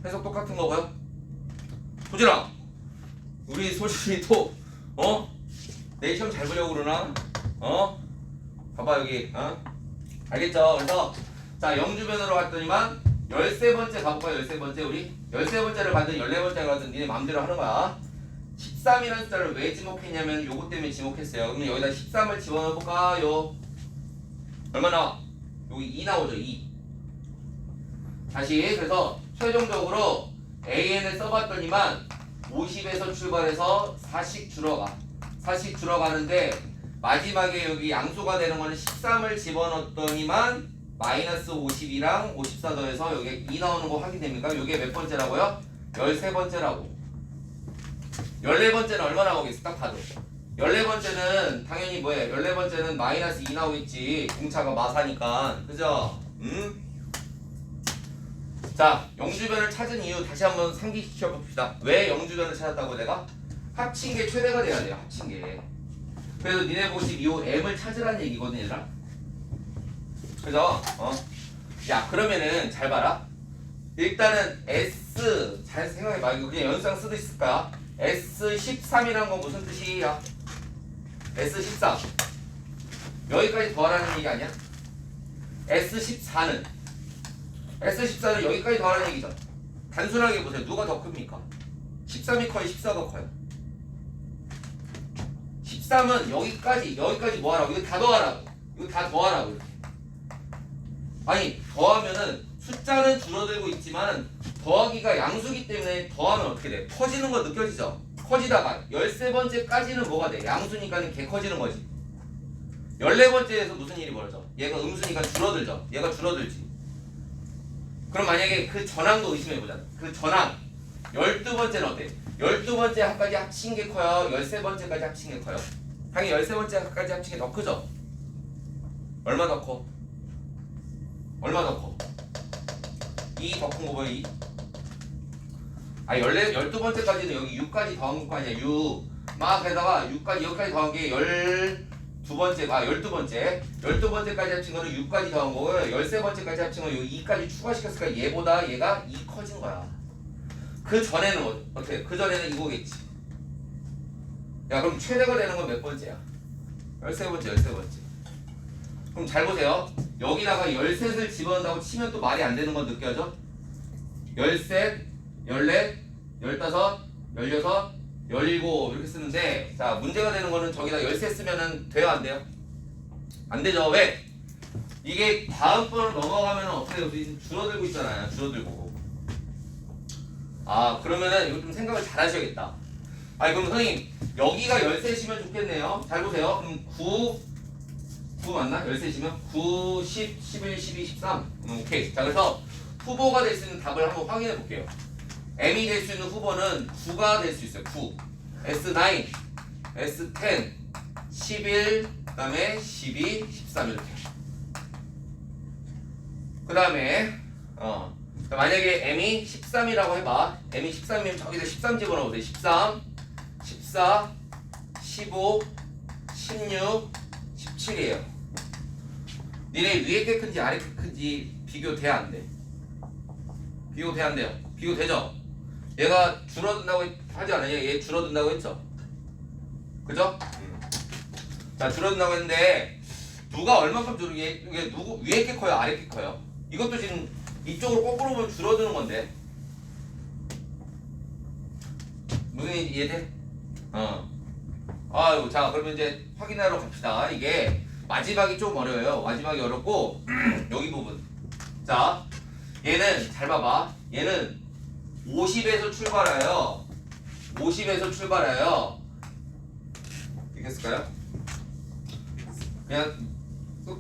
A: 해석 똑같은 거고요. 소진아 우리 소진이 또 내일 시험 잘 보려고 그러나? 봐봐 여기 알겠죠? 그래서 자 0주변으로 갔더니만 13번째 가볼까요? 13번째 우리 13번째를 가든 14번째를 가든 니네 마음대로 하는 거야. 13이라는 숫자를 왜 지목했냐면 요거 때문에 지목했어요. 그럼 여기다 13을 집어넣어볼까요? 얼마 나와? 여기 2 나오죠 2. 다시 그래서 최종적으로 AN을 써봤더니만 50에서 출발해서 4씩 줄어가. 4씩 줄어가는데 마지막에 여기 양수가 되는 거는 13을 집어넣었더니만 마이너스 52랑 54 더해서 여기 2 나오는 거 확인됩니까? 이게 몇 번째라고요? 13번째라고. 14번째는 얼마 나오겠어? 딱 봐도. 14번째는 당연히 뭐예요? 14번째는 마이너스 2 나오겠지. 공차가 마사니까. 그죠? 자, 영주변을 찾은 이유 다시 한번 상기시켜 봅시다. 왜 영주변을 찾았다고 내가? 합친 게 최대가 돼야 돼요. 합친 게. 그래서 니네 보고 지금 이 m을 찾으라는 얘기거든 얘들아. 그죠? 야, 그러면은 잘 봐라. 일단은 S 잘 생각해봐. 이거 그냥 연상 쓰도 있을까? S13이란 건 무슨 뜻이야? S13 여기까지 더하라는 얘기 아니야? S14는 여기까지 더하라는 얘기죠. 단순하게 보세요. 누가 더 큽니까? 13이 커요? 14가 커요? 13은 여기까지 뭐 하라고? 이거 다 더하라고. 이거 다 더하라고 이렇게. 아니 더하면은 숫자는 줄어들고 있지만 더하기가 양수기 때문에 더하면 어떻게 돼? 커지는 거 느껴지죠? 커지다가 13번째까지는 뭐가 돼? 양수니까는 개 커지는 거지. 14번째에서 무슨 일이 벌어져? 얘가 음수니까 줄어들죠? 얘가 줄어들지. 그럼 만약에 그 전항도 의심해보자. 그 전항 12번째는 어때? 12번째까지 합친 게 커요? 13번째까지 합친 게 커요? 당연히 13번째까지 합친 게 더 크죠? 얼마 더 커? 얼마 더 커? 2 더 큰 거 보여? 2? 아 12번째까지는 여기 6까지 더한 거 아니야. 6 막 게다가 6까지 여기까지 더한 게 12번째까지 합친 거는 6까지 더한 거고요. 13번째까지 합친 거는 여기 2까지 추가시켰으니까 얘보다 얘가 2 커진 거야. 그 전에는 어떻게? 그 전에는 이거겠지. 야 그럼 최대가 되는 건 몇 번째야? 13번째. 그럼 잘 보세요. 여기다가 13을 집어넣는다고 치면 또 말이 안 되는 건 느껴져? 13, 14, 15, 16, 17 이렇게 쓰는데 자 문제가 되는 거는 저기다 13 쓰면은 돼요 안 돼요? 안 되죠. 왜? 이게 다음번으로 넘어가면 어떻게 돼요? 지금 줄어들고 있잖아요. 줄어들고. 아 그러면은 이거 좀 생각을 잘 하셔야겠다. 아니 그럼 선생님 여기가 13시면 좋겠네요. 잘 보세요. 그럼 9 맞나? 13시면 9, 10, 11, 12, 13 오케이. 자 그래서 후보가 될 수 있는 답을 한번 확인해 볼게요. M이 될 수 있는 후보는 9가 될 수 있어요. 9 S9, S10, 11, 그 다음에 12, 13 이렇게. 그 다음에 만약에 M이 13이라고 해봐. M이 13이면 저기다 13 집어넣어보세요. 13, 14, 15, 16, 17이에요. 니네 위에 게 큰지 아래 게 큰지 비교돼 안 돼? 비교돼 안 돼요? 비교되죠? 얘가 줄어든다고 하지 않아요? 얘 줄어든다고 했죠? 그죠? 자 줄어든다고 했는데 누가 얼만큼 줄어? 이게 누구 위에 게 커요? 아래 게 커요? 이것도 지금 이쪽으로 거꾸로 보면 줄어드는 건데 무슨 얘기 이해돼? 아유 자 그러면 이제 확인하러 갑시다. 이게 마지막이 좀 어려워요. 마지막이 어렵고 여기 부분. 자 얘는 잘 봐봐. 얘는 50에서 출발해요. 50에서 출발해요. 이렇게 쓸까요? 그냥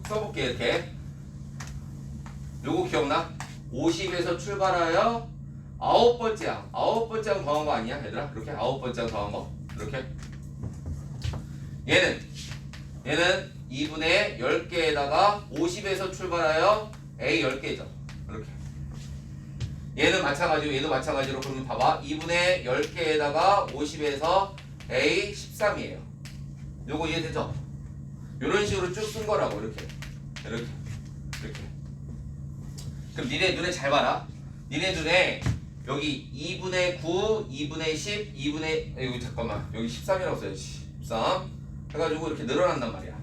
A: 써볼게 이렇게. 요거 기억나? 50에서 출발하여 9번째 항. 9번째 항 더한 거 아니야 얘들아? 이렇게 9번째 항 더한 거 이렇게. 얘는 2분의 10개에다가 50에서 출발하여 A 10개죠. 이렇게. 얘는 마찬가지로 얘도 마찬가지로 그러면 봐봐. 2분의 10개에다가 50에서 A 13이에요. 요거 이해되죠? 요런 식으로 쭉 쓴 거라고 이렇게. 그럼 니네 눈에 잘 봐라. 니네 눈에 여기 2분의 9, 2분의 10, 2분의 여기 잠깐만 여기 13이라고 써야지. 13 해가지고 이렇게 늘어난단 말이야.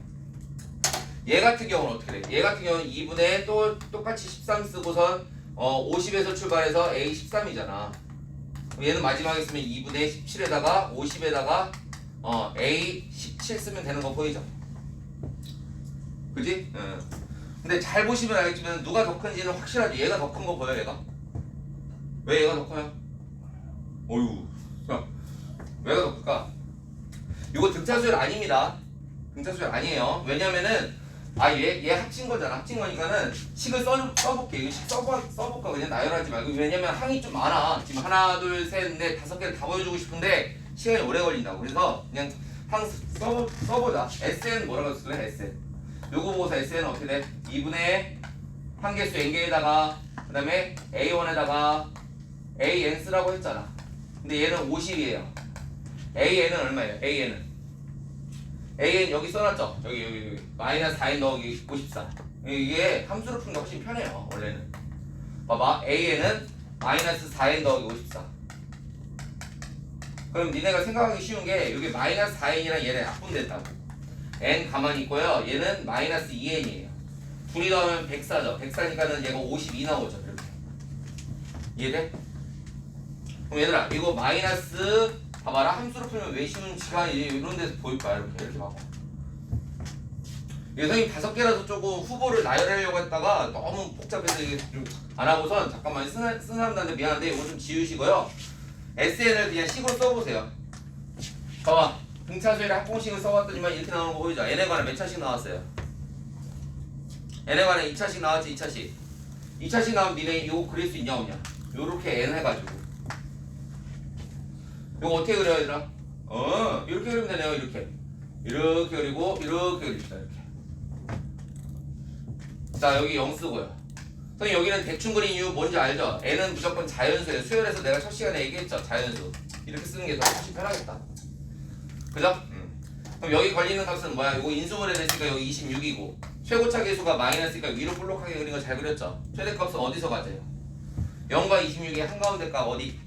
A: 얘 같은 경우는 어떻게 돼? 얘 같은 경우는 2분의 또 똑같이 13 쓰고선 50에서 출발해서 A 13이잖아. 얘는 마지막에 쓰면 2분의 17에다가 50에다가 A 17 쓰면 되는 거 보이죠? 그지? 근데 잘 보시면 알겠지만 누가 더 큰지는 확실하지. 얘가 더 큰 거 보여 얘가? 왜 얘가 더 커요? 어휴. 왜 그럴까? 이거 등차수열 아닙니다. 등차수열 아니에요. 왜냐면은 얘 합친 거잖아. 합친 거니까는 식을 써볼게. 이거 식 써볼까? 그냥 나열하지 말고. 왜냐면 항이 좀 많아. 지금 하나, 둘, 셋, 넷, 다섯 개를 다 보여주고 싶은데 시간이 오래 걸린다고. 그래서 그냥 항 써보자. SN 뭐라고 쓸래? SN. 요거 보고서 SN은 어떻게 돼? 2분의 한개수 n개에다가 그 다음에 A1에다가 AN 쓰라고 했잖아. 근데 얘는 50이에요. AN은 얼마예요? AN 여기 써놨죠? 여기 마이너스 4인 더하기 54. 이게 함수를 푸는 게 훨씬 편해요. 원래는 봐봐. AN은 마이너스 4n 더하기 54. 그럼 니네가 생각하기 쉬운 게 여기 마이너스 4n이랑 얘네 약분됐다고. n 가만히 있고요. 얘는 마이너스 2n이에요. 둘이 더하면 104죠. 104니까는 얘가 52 나오죠. 이렇게. 이해돼? 그럼 얘들아 이거 마이너스 봐봐라. 함수를 풀면 왜 쉬운지가 이런 데서 보일 거야. 이렇게 봐봐. 선생님 5개라서 조금 후보를 나열하려고 했다가 너무 복잡해서 이게 좀 안 하고선 잠깐만 쓰는 사람들한테 미안한데 이거 좀 지우시고요. SN을 그냥 식으로 써보세요. 봐봐. 등차수열의 합공식을 써봤더니만 이렇게 나오는 거 보이죠? n에 관해 몇 차씩 나왔어요? n에 관해 2차씩 나왔지. 2차씩 나오면 니네 이거 그릴 수 있냐 없냐? 요렇게 n 해가지고 이거 어떻게 그려야 되나? 이렇게 그리면 되네요. 이렇게 그리고 이렇게 그립시다. 이렇게. 자 여기 0 쓰고요. 선생님 여기는 대충 그린 이유 뭔지 알죠? n은 무조건 자연수예요. 수열에서 내가 첫 시간에 얘기했죠. 자연수. 이렇게 쓰는 게 더 훨씬 편하겠다. 그죠? 그럼 여기 걸리는 값은 뭐야? 이거 인수분해 됐으니까 여기 26이고 최고차 계수가 마이너스니까 위로 볼록하게 그린 거 잘 그렸죠? 최대값은 어디서 가져요? 0과 26의 한가운데 값 어디?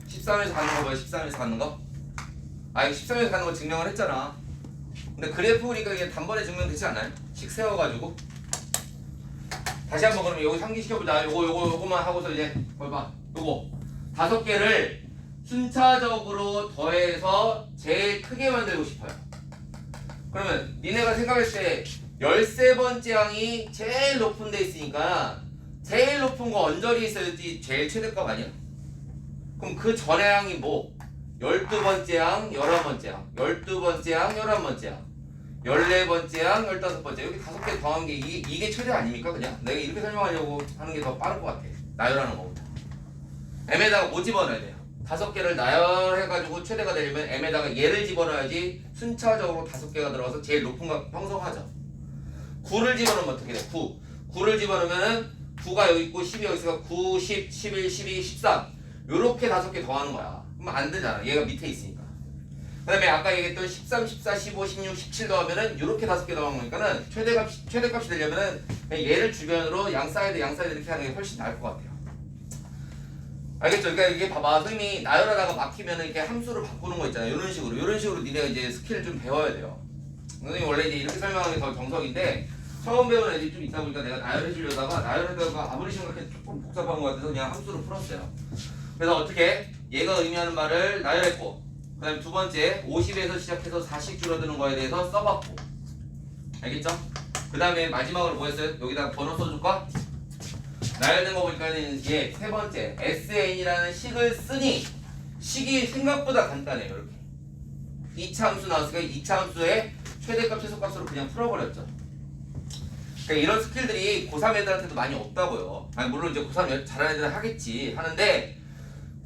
A: 13에서 가는 거 뭐야? 13에서 가는 거? 이거 13에서 가는 거 증명을 했잖아. 근데 그래프 보니까 이게 단번에 증명되지 않아요? 식 세워가지고 다시 한번 그러면 여기 상기시켜보자. 요거만 하고서 이제 뭘 봐. 요거 5개를 순차적으로 더해서 제일 크게 만들고 싶어요. 그러면 니네가 생각했을 때 13번째 항이 제일 높은 데 있으니까 제일 높은 거 언저리 있어야지 제일 최대값 아니야? 그럼 그 전의 항이 뭐? 12번째 항, 11번째 항, 12번째 항, 11번째 항, 14번째 항, 15번째. 여기 5개 더한 게 이게 최대 아닙니까? 그냥 내가 이렇게 설명하려고 하는 게 더 빠를 것 같아. 나열하는 거보다. m에다가 뭐 집어넣어야 돼요? 5개를 나열해가지고 최대가 되려면 m에다가 얘를 집어넣어야지 순차적으로 5개가 들어가서 제일 높은 값 형성하죠. 9를 집어넣으면 어떻게 돼? 9를 집어넣으면은 9가 여기 있고 10이 여기 있으니까 9, 10, 11, 12, 13 요렇게 5개 더하는 거야. 그럼 안 되잖아. 얘가 밑에 있으니까. 그 다음에 아까 얘기했던 13, 14, 15, 16, 17 더하면은 요렇게 5개 더한 거니까는 최대값이 되려면은 그냥 얘를 주변으로 양 사이드 이렇게 하는 게 훨씬 나을 것 같아요. 알겠죠? 그러니까 이게 봐봐. 선생님이 나열하다가 막히면은 이렇게 함수를 바꾸는 거 있잖아요. 이런 식으로 니네가 이제 스킬을 좀 배워야 돼요. 선생님 원래 이제 이렇게 설명하는 게 더 정석인데 처음 배우는 애들이 좀 있다 보니까 내가 나열해 주려다가 아무리 생각해도 조금 복잡한 것 같아서 그냥 함수로 풀었어요. 그래서 어떻게 얘가 의미하는 말을 나열했고 그 다음에 두 번째 50에서 시작해서 40 줄어드는 거에 대해서 써봤고 알겠죠? 그 다음에 마지막으로 뭐 했어요? 여기다 번호 써줄까? 나열된 거 보니까는 얘 세 번째 SN이라는 식을 쓰니 식이 생각보다 간단해요. 이렇게 2차 함수 나왔으니까 2차 함수의 최대값 최소값으로 그냥 풀어버렸죠. 그러니까 이런 스킬들이 고3 애들한테도 많이 없다고요. 물론 이제 고3 잘하는 애들은 하겠지 하는데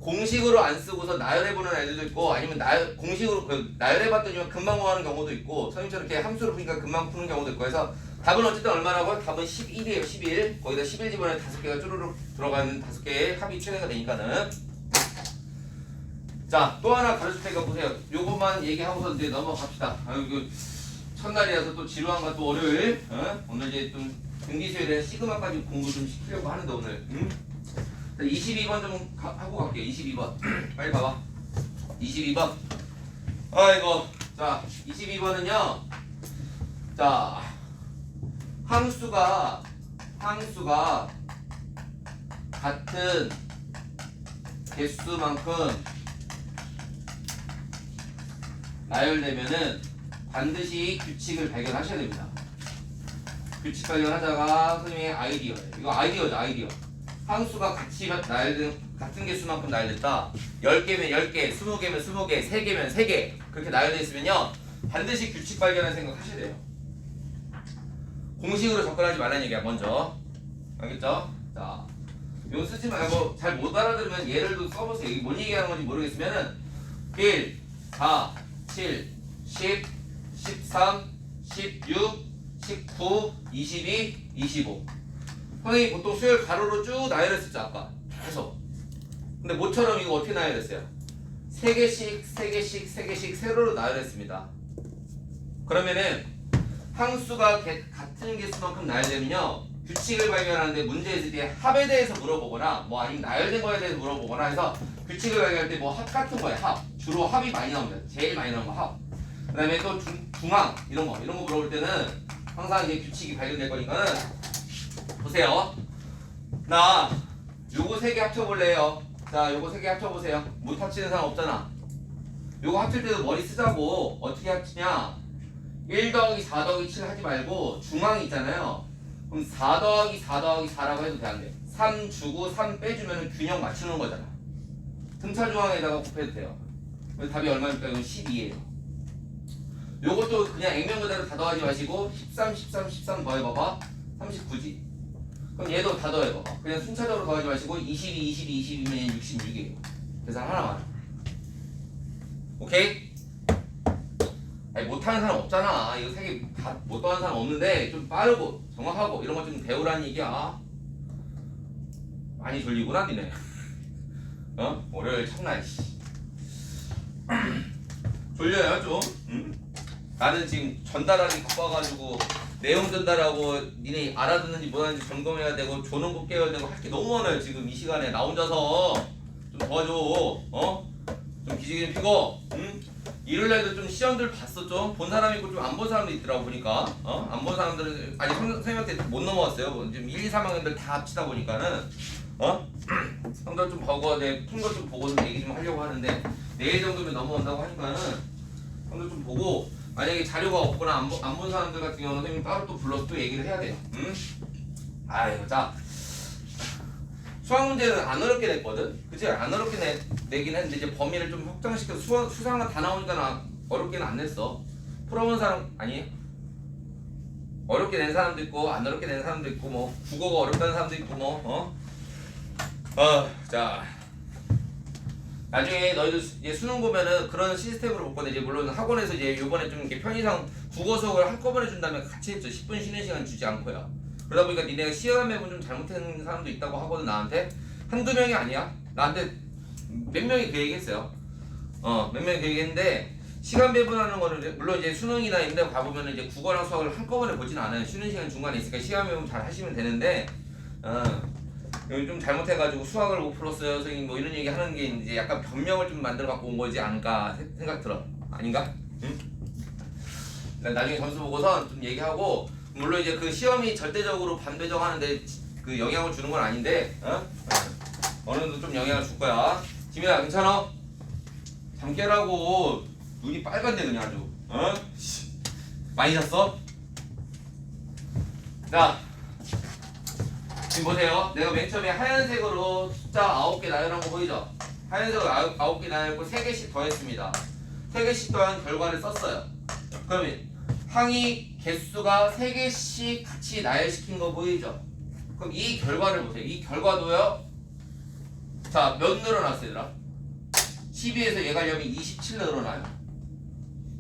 A: 공식으로 안 쓰고서 나열해보는 애들도 있고 아니면 공식으로 나열해봤더니 금방 구하는 경우도 있고 선생님처럼 이렇게 함수를 푸니까 금방 푸는 경우도 있고 해서 답은 어쨌든 얼마라고요? 답은 11이에요. 11 거기다 11 집어넣으면 5개가 쭈루룩 들어가는 5개의 합이 최대가 되니까는 자 또 하나 가르칠 테니까 보세요. 요것만 얘기하고서 이제 넘어갑시다. 이거 첫날이라서 또 지루한 거 또 월요일 오늘 이제 좀 등기수에 대한 시그마까지 공부 좀 시키려고 하는데 오늘 22번 좀 하고 갈게요. 22번 빨리 봐봐. 22번 아이고 자 22번은요 자 함수가 같은 개수만큼 나열되면은 반드시 규칙을 발견하셔야 됩니다. 규칙 발견하자가 선생님의 아이디어예요. 이거 아이디어죠. 아이디어. 항수가 같은 개수만큼 나열됐다. 10개면 10개, 20개면 20개, 3개면 3개 그렇게 나열되어 있으면요 반드시 규칙 발견할 생각 하셔야 돼요. 공식으로 접근하지 말라는 얘기야 먼저. 알겠죠? 자, 이거 쓰지 말고 잘 못 알아들으면 예를도 써보세요. 이게 뭔 얘기하는 건지 모르겠으면은 1, 4, 7, 10, 13, 16, 19, 22, 25. 선생님이 보통 수열 가로로 쭉 나열했었죠 아까 계속. 근데 모처럼 이거 어떻게 나열했어요? 3개씩 3개씩 3개씩 세로로 나열했습니다. 그러면은 항수가 같은 개수만큼 나열되면요 규칙을 발견하는데 문제 있을 때 합에 대해서 물어보거나 뭐 아니면 나열된 거에 대해서 물어보거나 해서 규칙을 발견할 때 뭐 합 같은 거예요. 합 주로 합이 많이 나옵니다. 제일 많이 나오는 거 합. 그 다음에 또 중항 이런 거 물어볼 때는 항상 이제 규칙이 발견될 거니까는 보세요. 나 요거 3개 합쳐볼래요. 자 요거 3개 합쳐보세요. 못 합치는 사람 없잖아. 요거 합칠 때도 머리 쓰자고. 어떻게 합치냐 1 더하기 4 더하기 7 하지 말고 중항이 있잖아요. 그럼 4 더하기 4 더하기 4라고 해도 돼 안 돼? 3 주고 3 빼주면 균형 맞추는 거잖아. 등차 중항에다가 곱해도 돼요. 그래서 답이 얼마입니까? 이건 12예요. 요것도 그냥 액면 그대로 다 더하지 마시고 13, 13, 13 더해봐봐. 39지. 그럼 얘도 다 더해봐봐. 그냥 순차적으로 더하지 마시고 22, 22, 22면 66이에요. 계산 하나만. 오케이? 아니 못하는 사람 없잖아. 이거 3개 다 못 더하는 사람 없는데 좀 빠르고 정확하고 이런 거 좀 배우라는 얘기야. 많이 졸리구나 니네. 어? 월요일 참나 씨. 졸려요 좀? 응? 나는 지금 전달하기 바빠가지고 내용 전달하고 니네 알아듣는지 못하는지 점검해야 되고 조는 꼭 깨워야 되고 할 게 너무 많아요 지금 이 시간에. 나 혼자서 좀 도와줘. 어? 좀 기지개 피고. 응? 일요일날도 좀 시험들 봤어. 좀 본 사람 있고 좀 안 본 사람도 있더라고 보니까. 어? 안 본 사람들은 아직 선생님한테 못 넘어왔어요. 뭐 지금 1, 2, 3학년들 다 합치다 보니까는 어? 성적 좀 보고 내 푼 것 좀 보고 좀 얘기 좀 하려고 하는데 내일 정도면 넘어온다고 하니까는 성적 좀 보고 만약에 자료가 없거나 안 본 사람들 같은 경우는 선생님 따로 또 불러서 또 얘기를 해야 돼요. 응? 아이고 자 수학 문제는 안 어렵게 냈거든? 그치? 안 어렵게 내긴 했는데 이제 범위를 좀 확장시켜서 수상한 다 나오니까 어렵게는 안 냈어. 풀어본 사람 아니에요? 어렵게 낸 사람도 있고 안 어렵게 낸 사람도 있고 뭐 국어가 어렵다는 사람도 있고 뭐 자 나중에 너희들 이제 수능 보면은 그런 시스템으로 볼 건데 이제 물론 학원에서 이제 요번에 좀 이렇게 편의상 국어 수업을 한꺼번에 준다면 같이 했죠. 10분 쉬는 시간 주지 않고요. 그러다 보니까 니네가 시험 매분 좀 잘못한 사람도 있다고 하거든. 나한테 한두 명이 아니야. 나한테 몇 명이 그 얘기했어요. 몇 명이 그 얘기했는데 시간 배분하는 거는 물론 이제 수능이나 이런 데 가보면 이제 국어랑 수학을 한꺼번에 보진 않아요. 쉬는 시간 중간에 있으니까 시간 배분 잘 하시면 되는데 여기 좀 잘못해가지고 수학을 못 풀었어요 선생님 뭐 이런 얘기 하는 게 이제 약간 변명을 좀 만들어 갖고 온 거지 않을까 생각 들어. 아닌가? 응? 나중에 점수 보고선 좀 얘기하고 물론 이제 그 시험이 절대적으로 반배정하는데 그 영향을 주는 건 아닌데 어느 정도 좀 영향을 줄 거야. 지민아 괜찮아? 잠 깨라고. 눈이 빨간데 그냥 아주 많이 잤어? 자 지금 보세요. 내가 맨 처음에 하얀색으로 숫자 9개 나열한 거 보이죠? 하얀색으로 9개 나열했고 3개씩 더했습니다. 3개씩 더한 결과를 썼어요. 그러면 항이 개수가 3개씩 같이 나열시킨 거 보이죠? 그럼 이 결과를 보세요. 이 결과도요. 자, 몇 늘어났어요, 얘들아? 12에서 얘 가려면 27 늘어나요.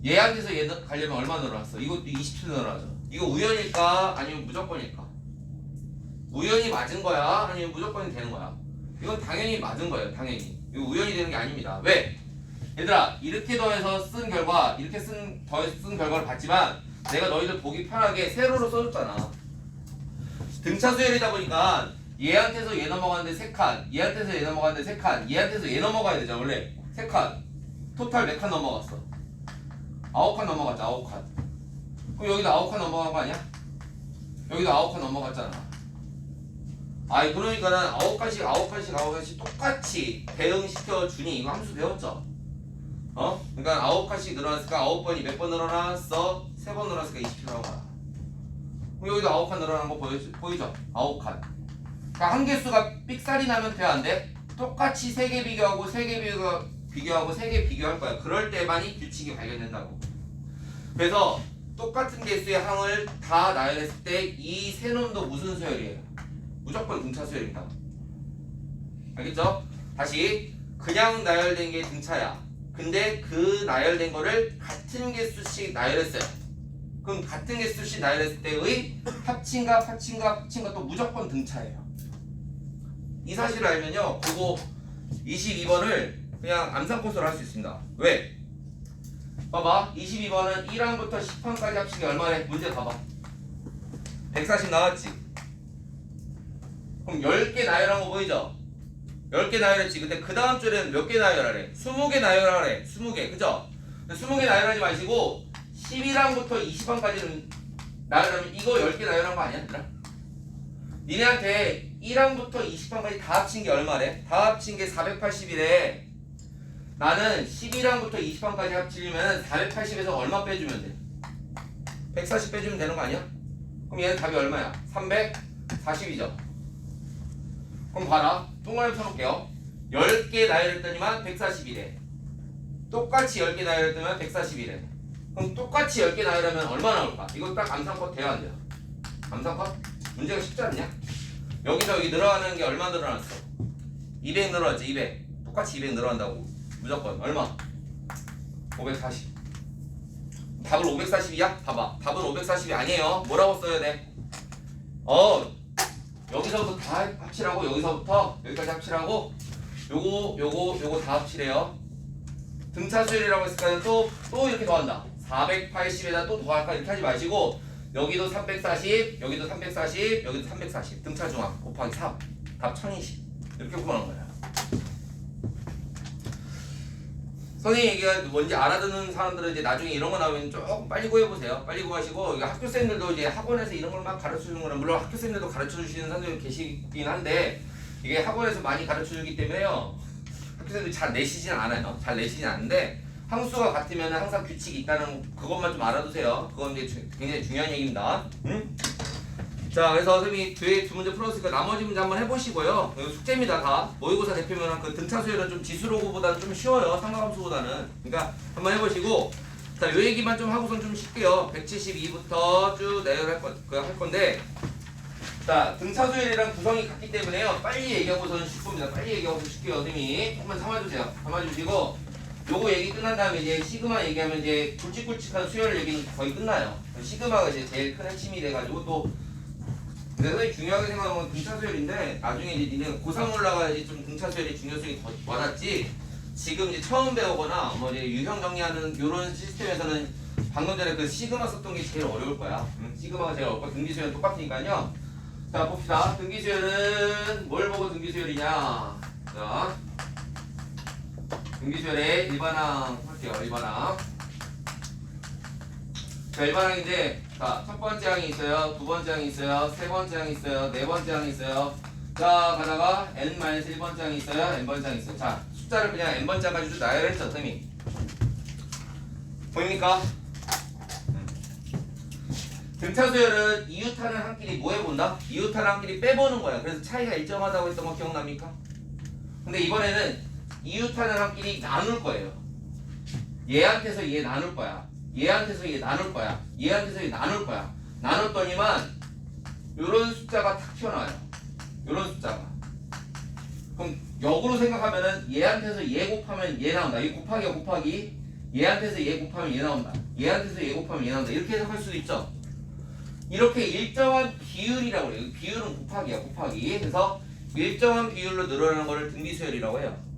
A: 얘한테서 얘 가려면 얼마 늘어났어? 이것도 27 늘어나죠. 이거 우연일까? 아니면 무조건일까? 우연히 맞은 거야? 아니면 무조건이 되는 거야? 이건 당연히 맞은 거예요. 당연히. 이거 우연히 되는 게 아닙니다. 왜? 얘들아 이렇게 더해서 쓴 결과 이렇게 더해서 쓴 결과를 봤지만 내가 너희들 보기 편하게 세로로 써줬잖아. 등차 수열이다 보니까 얘한테서 얘 넘어가는데 3칸, 얘한테서 얘 넘어가는데 3칸, 얘한테서 얘 넘어가야 되잖아. 원래 3칸 토탈 몇 칸 넘어갔어? 9칸 넘어갔죠. 9칸. 그럼 여기도 9칸 넘어간 거 아니야? 여기도 9칸 넘어갔잖아. 아이 그러니까는 9칸씩 똑같이 대응시켜 주니 이거 함수 배웠죠? 그러니까 9칸씩 늘어났으니까 9번이 몇 번 늘어났어? 3번 늘어났으니까 27 나온 거야. 그럼 여기도 9칸 늘어난 거 보이죠? 9칸. 그러니까 한 개수가 삑살이 나면 돼, 안 돼? 똑같이 3개 비교하고 3개 비교하고 3개 비교할 거야. 그럴 때만이 규칙이 발견된다고. 그래서 똑같은 개수의 항을 다 나열했을 때 이 세 놈도 무슨 수열이에요? 무조건 등차 수열입니다. 알겠죠? 다시 그냥 나열된 게 등차야. 근데 그 나열된 거를 같은 개수씩 나열했어요. 그럼 같은 개수씩 나열했을 때의 합친과 또 무조건 등차예요. 이 사실을 알면요, 그거 22번을 그냥 암산코스로 할 수 있습니다. 왜? 봐봐, 22번은 1항부터 10항까지 합치기 얼마래? 문제 봐봐. 140 나왔지? 그럼 10개 나열한 거 보이죠? 10개 나열했지. 근데 그 다음 줄에는 몇 개 나열하래? 20개 나열하래. 20개. 그죠? 20개 나열하지 마시고 11항부터 20항까지는 나열하면 이거 10개 나열한 거 아니야? 얘들아? 니네한테 1항부터 20항까지 다 합친 게 얼마래? 다 합친 게 480이래. 나는 11항부터 20항까지 합치려면 480에서 얼마 빼주면 돼? 140 빼주면 되는 거 아니야? 그럼 얘는 답이 얼마야? 340이죠. 그럼 봐라. 동그라미 쳐놓을게요. 10개 나열했더니만 140이래. 똑같이 10개 나열했더니만 140이래. 그럼 똑같이 10개 나열하면 얼마 나올까? 이거 딱 암산컷 돼야 안 돼요? 암산컷? 문제가 쉽지 않냐? 여기서 여기 늘어나는 게 얼마 늘어났어? 200 늘어났지. 200. 똑같이 200 늘어난다고. 무조건 얼마? 540. 답은 540이야? 봐봐. 답은 540이 아니에요. 뭐라고 써야 돼? 여기서부터 다 합치라고. 여기서부터 여기까지 합치라고. 요거 다 합치래요. 등차 수열이라고 했을까요? 또 이렇게 더한다. 480에다 또 더할까? 이렇게 하지 마시고 여기도 340, 여기도 340, 여기도 340. 등차 중항 곱하기 3. 답 1020. 이렇게 구하는 거야. 선생님 얘기가 뭔지 알아듣는 사람들은 이제 나중에 이런 거 나오면 조금 빨리 구해보세요. 빨리 구하시고, 이게 학교생들도 이제 학원에서 이런 걸 막 가르쳐 주는 거는, 물론 학교생들도 가르쳐 주시는 선생님 계시긴 한데, 이게 학원에서 많이 가르쳐 주기 때문에요. 학교생들이 잘 내시진 않아요. 잘 내시진 않는데, 항수가 같으면 항상 규칙이 있다는 그것만 좀 알아두세요. 그건 이제 굉장히 중요한 얘기입니다. 응? 자, 그래서 선생님이 뒤에 두 문제 풀었으니까 나머지 문제 한번 해보시고요. 이거 숙제입니다, 다. 모의고사 대표면 그 등차 수열은 좀 지수로고보다는 좀 쉬워요. 삼각함수보다는. 그러니까 한번 해보시고, 자, 요 얘기만 좀 하고선 좀 쉴게요. 172부터 쭉 내열할 건데, 자, 등차 수열이랑 구성이 같기 때문에요. 빨리 얘기하고서는 쉽 겁니다. 빨리 얘기하고서 쉽게요, 선생님이. 조금만 참아주세요. 참아주시고, 요거 얘기 끝난 다음에 이제 시그마 얘기하면 이제 굵직굵직한 수열 얘기는 거의 끝나요. 시그마가 이제 제일 큰 핵심이 돼가지고 또 근데 선생님 중요하게 생각하면 건 등차 수열인데 나중에 이제 니네가 고3 올라가야지 좀 등차 수열의 중요성이 더 와닿지. 지금 이제 처음 배우거나 뭐 이제 유형 정리하는 요런 시스템에서는 방금 전에 그 시그마 썼던 게 제일 어려울 거야. 시그마가 제일 어렵고 등기 수열은 똑같으니까요. 자, 봅시다. 등기 수열은 뭘 보고 등기 수열이냐? 자, 등기 수열의 일반항 할게요. 일반항. 자, 일반항 이제 자, 첫 번째 항이 있어요. 두 번째 항이 있어요. 세 번째 항이 있어요. 네 번째 항이 있어요. 자, 가다가 n-1번째 항이 있어요. n번째 항이 있어요. 자, 숫자를 그냥 n번째 항 가지고 나열했죠, 쌤이. 보입니까? 등차 수열은 이웃하는 항끼리 뭐 해본다? 이웃하는 항끼리 빼보는 거야. 그래서 차이가 일정하다고 했던 거 기억납니까? 근데 이번에는 이웃하는 항끼리 나눌 거예요. 얘한테서 얘 나눌 거야. 얘한테서 얘 나눌 거야. 얘한테서 얘 나눌 거야. 나눴더니만 요런 숫자가 탁 튀어나와요. 요런 숫자가. 그럼 역으로 생각하면은 얘한테서 얘 곱하면 얘 나온다. 이 곱하기야 곱하기. 얘한테서 얘 곱하면 얘 나온다. 얘한테서 얘 곱하면 얘 나온다. 이렇게 해석할 수도 있죠. 이렇게 일정한 비율이라고 그래요. 비율은 곱하기야 곱하기. 그래서 일정한 비율로 늘어나는 거를 등비수열이라고 해요.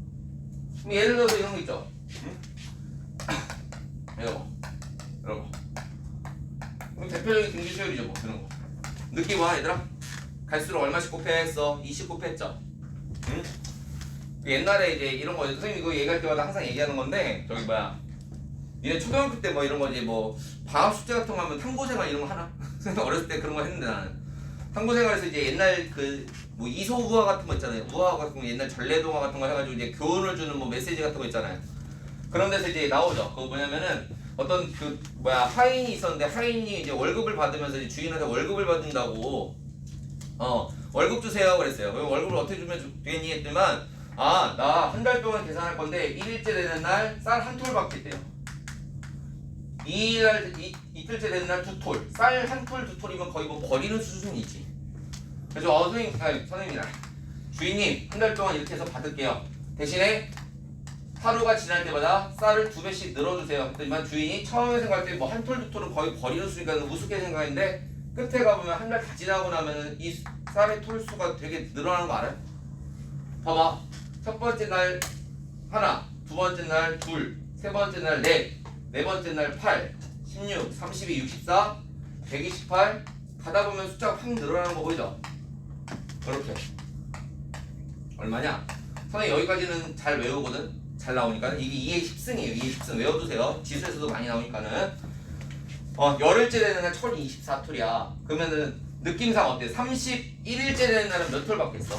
A: 그럼 예를 들어서 이런 거 있죠. 이런 거. 그럼 대표적인 등기수열이죠, 뭐 그런 거. 느낌 와, 얘들아? 갈수록 얼마씩 곱했어? 20 곱했죠. 응? 옛날에 이제 이런 거 선생님 이거 얘기할 때마다 항상 얘기하는 건데 저기 뭐야? 니네 초등학교 때 뭐 이런 거 이제 뭐 방학 숙제 같은 거 하면 탐구생활 이런 거 하나? 선생님 어렸을 때 그런 거 했는데 나는 탐구생활에서 이제 옛날 그 뭐 이소우화 같은 거 있잖아요. 우화 같은 거 옛날 전래동화 같은 거 해가지고 이제 교훈을 주는 뭐 메시지 같은 거 있잖아요. 그런 데서 이제 나오죠. 그거 뭐냐면은 어떤 그 뭐야 하인이 있었는데 하인이 이제 월급을 받으면서 이제 주인한테 월급을 받는다고 월급 주세요 그랬어요. 그럼 월급을 어떻게 주면 되겠니 했더만 아 나 한 달 동안 계산할 건데 1일째 되는 날 쌀 한 톨 받겠대요. 이틀째 되는 날 2톨, 쌀 한 톨 2톨이면 거의 뭐 버리는 수준이지. 그래서 선생님이랑 주인님 한 달 동안 이렇게 해서 받을게요. 대신에 하루가 지날 때마다 쌀을 2배씩 늘어주세요. 그랬더니만 주인이 처음에 생각할 때 뭐 한 톨 2톨은 거의 버리는 수니까 우습게 생각했는데 끝에 가보면 한 달 다 지나고 나면은 이 쌀의 톨수가 되게 늘어나는 거 알아요? 봐봐. 첫 번째 날 하나, 두 번째 날 둘, 세 번째 날 넷, 네 번째 날 8, 16, 32, 64, 128 가다 보면 숫자가 확 늘어나는 거 보이죠? 이렇게 얼마냐? 선생님 여기까지는 잘 외우거든? 잘 나오니까 이게 2의 10승이에요. 2의 10승 외워두세요. 지수에서도 많이 나오니까는 열흘째 되는 날 1024톨이야. 그러면은 느낌상 어때? 31일째 되는 날은 몇 톨 받겠어?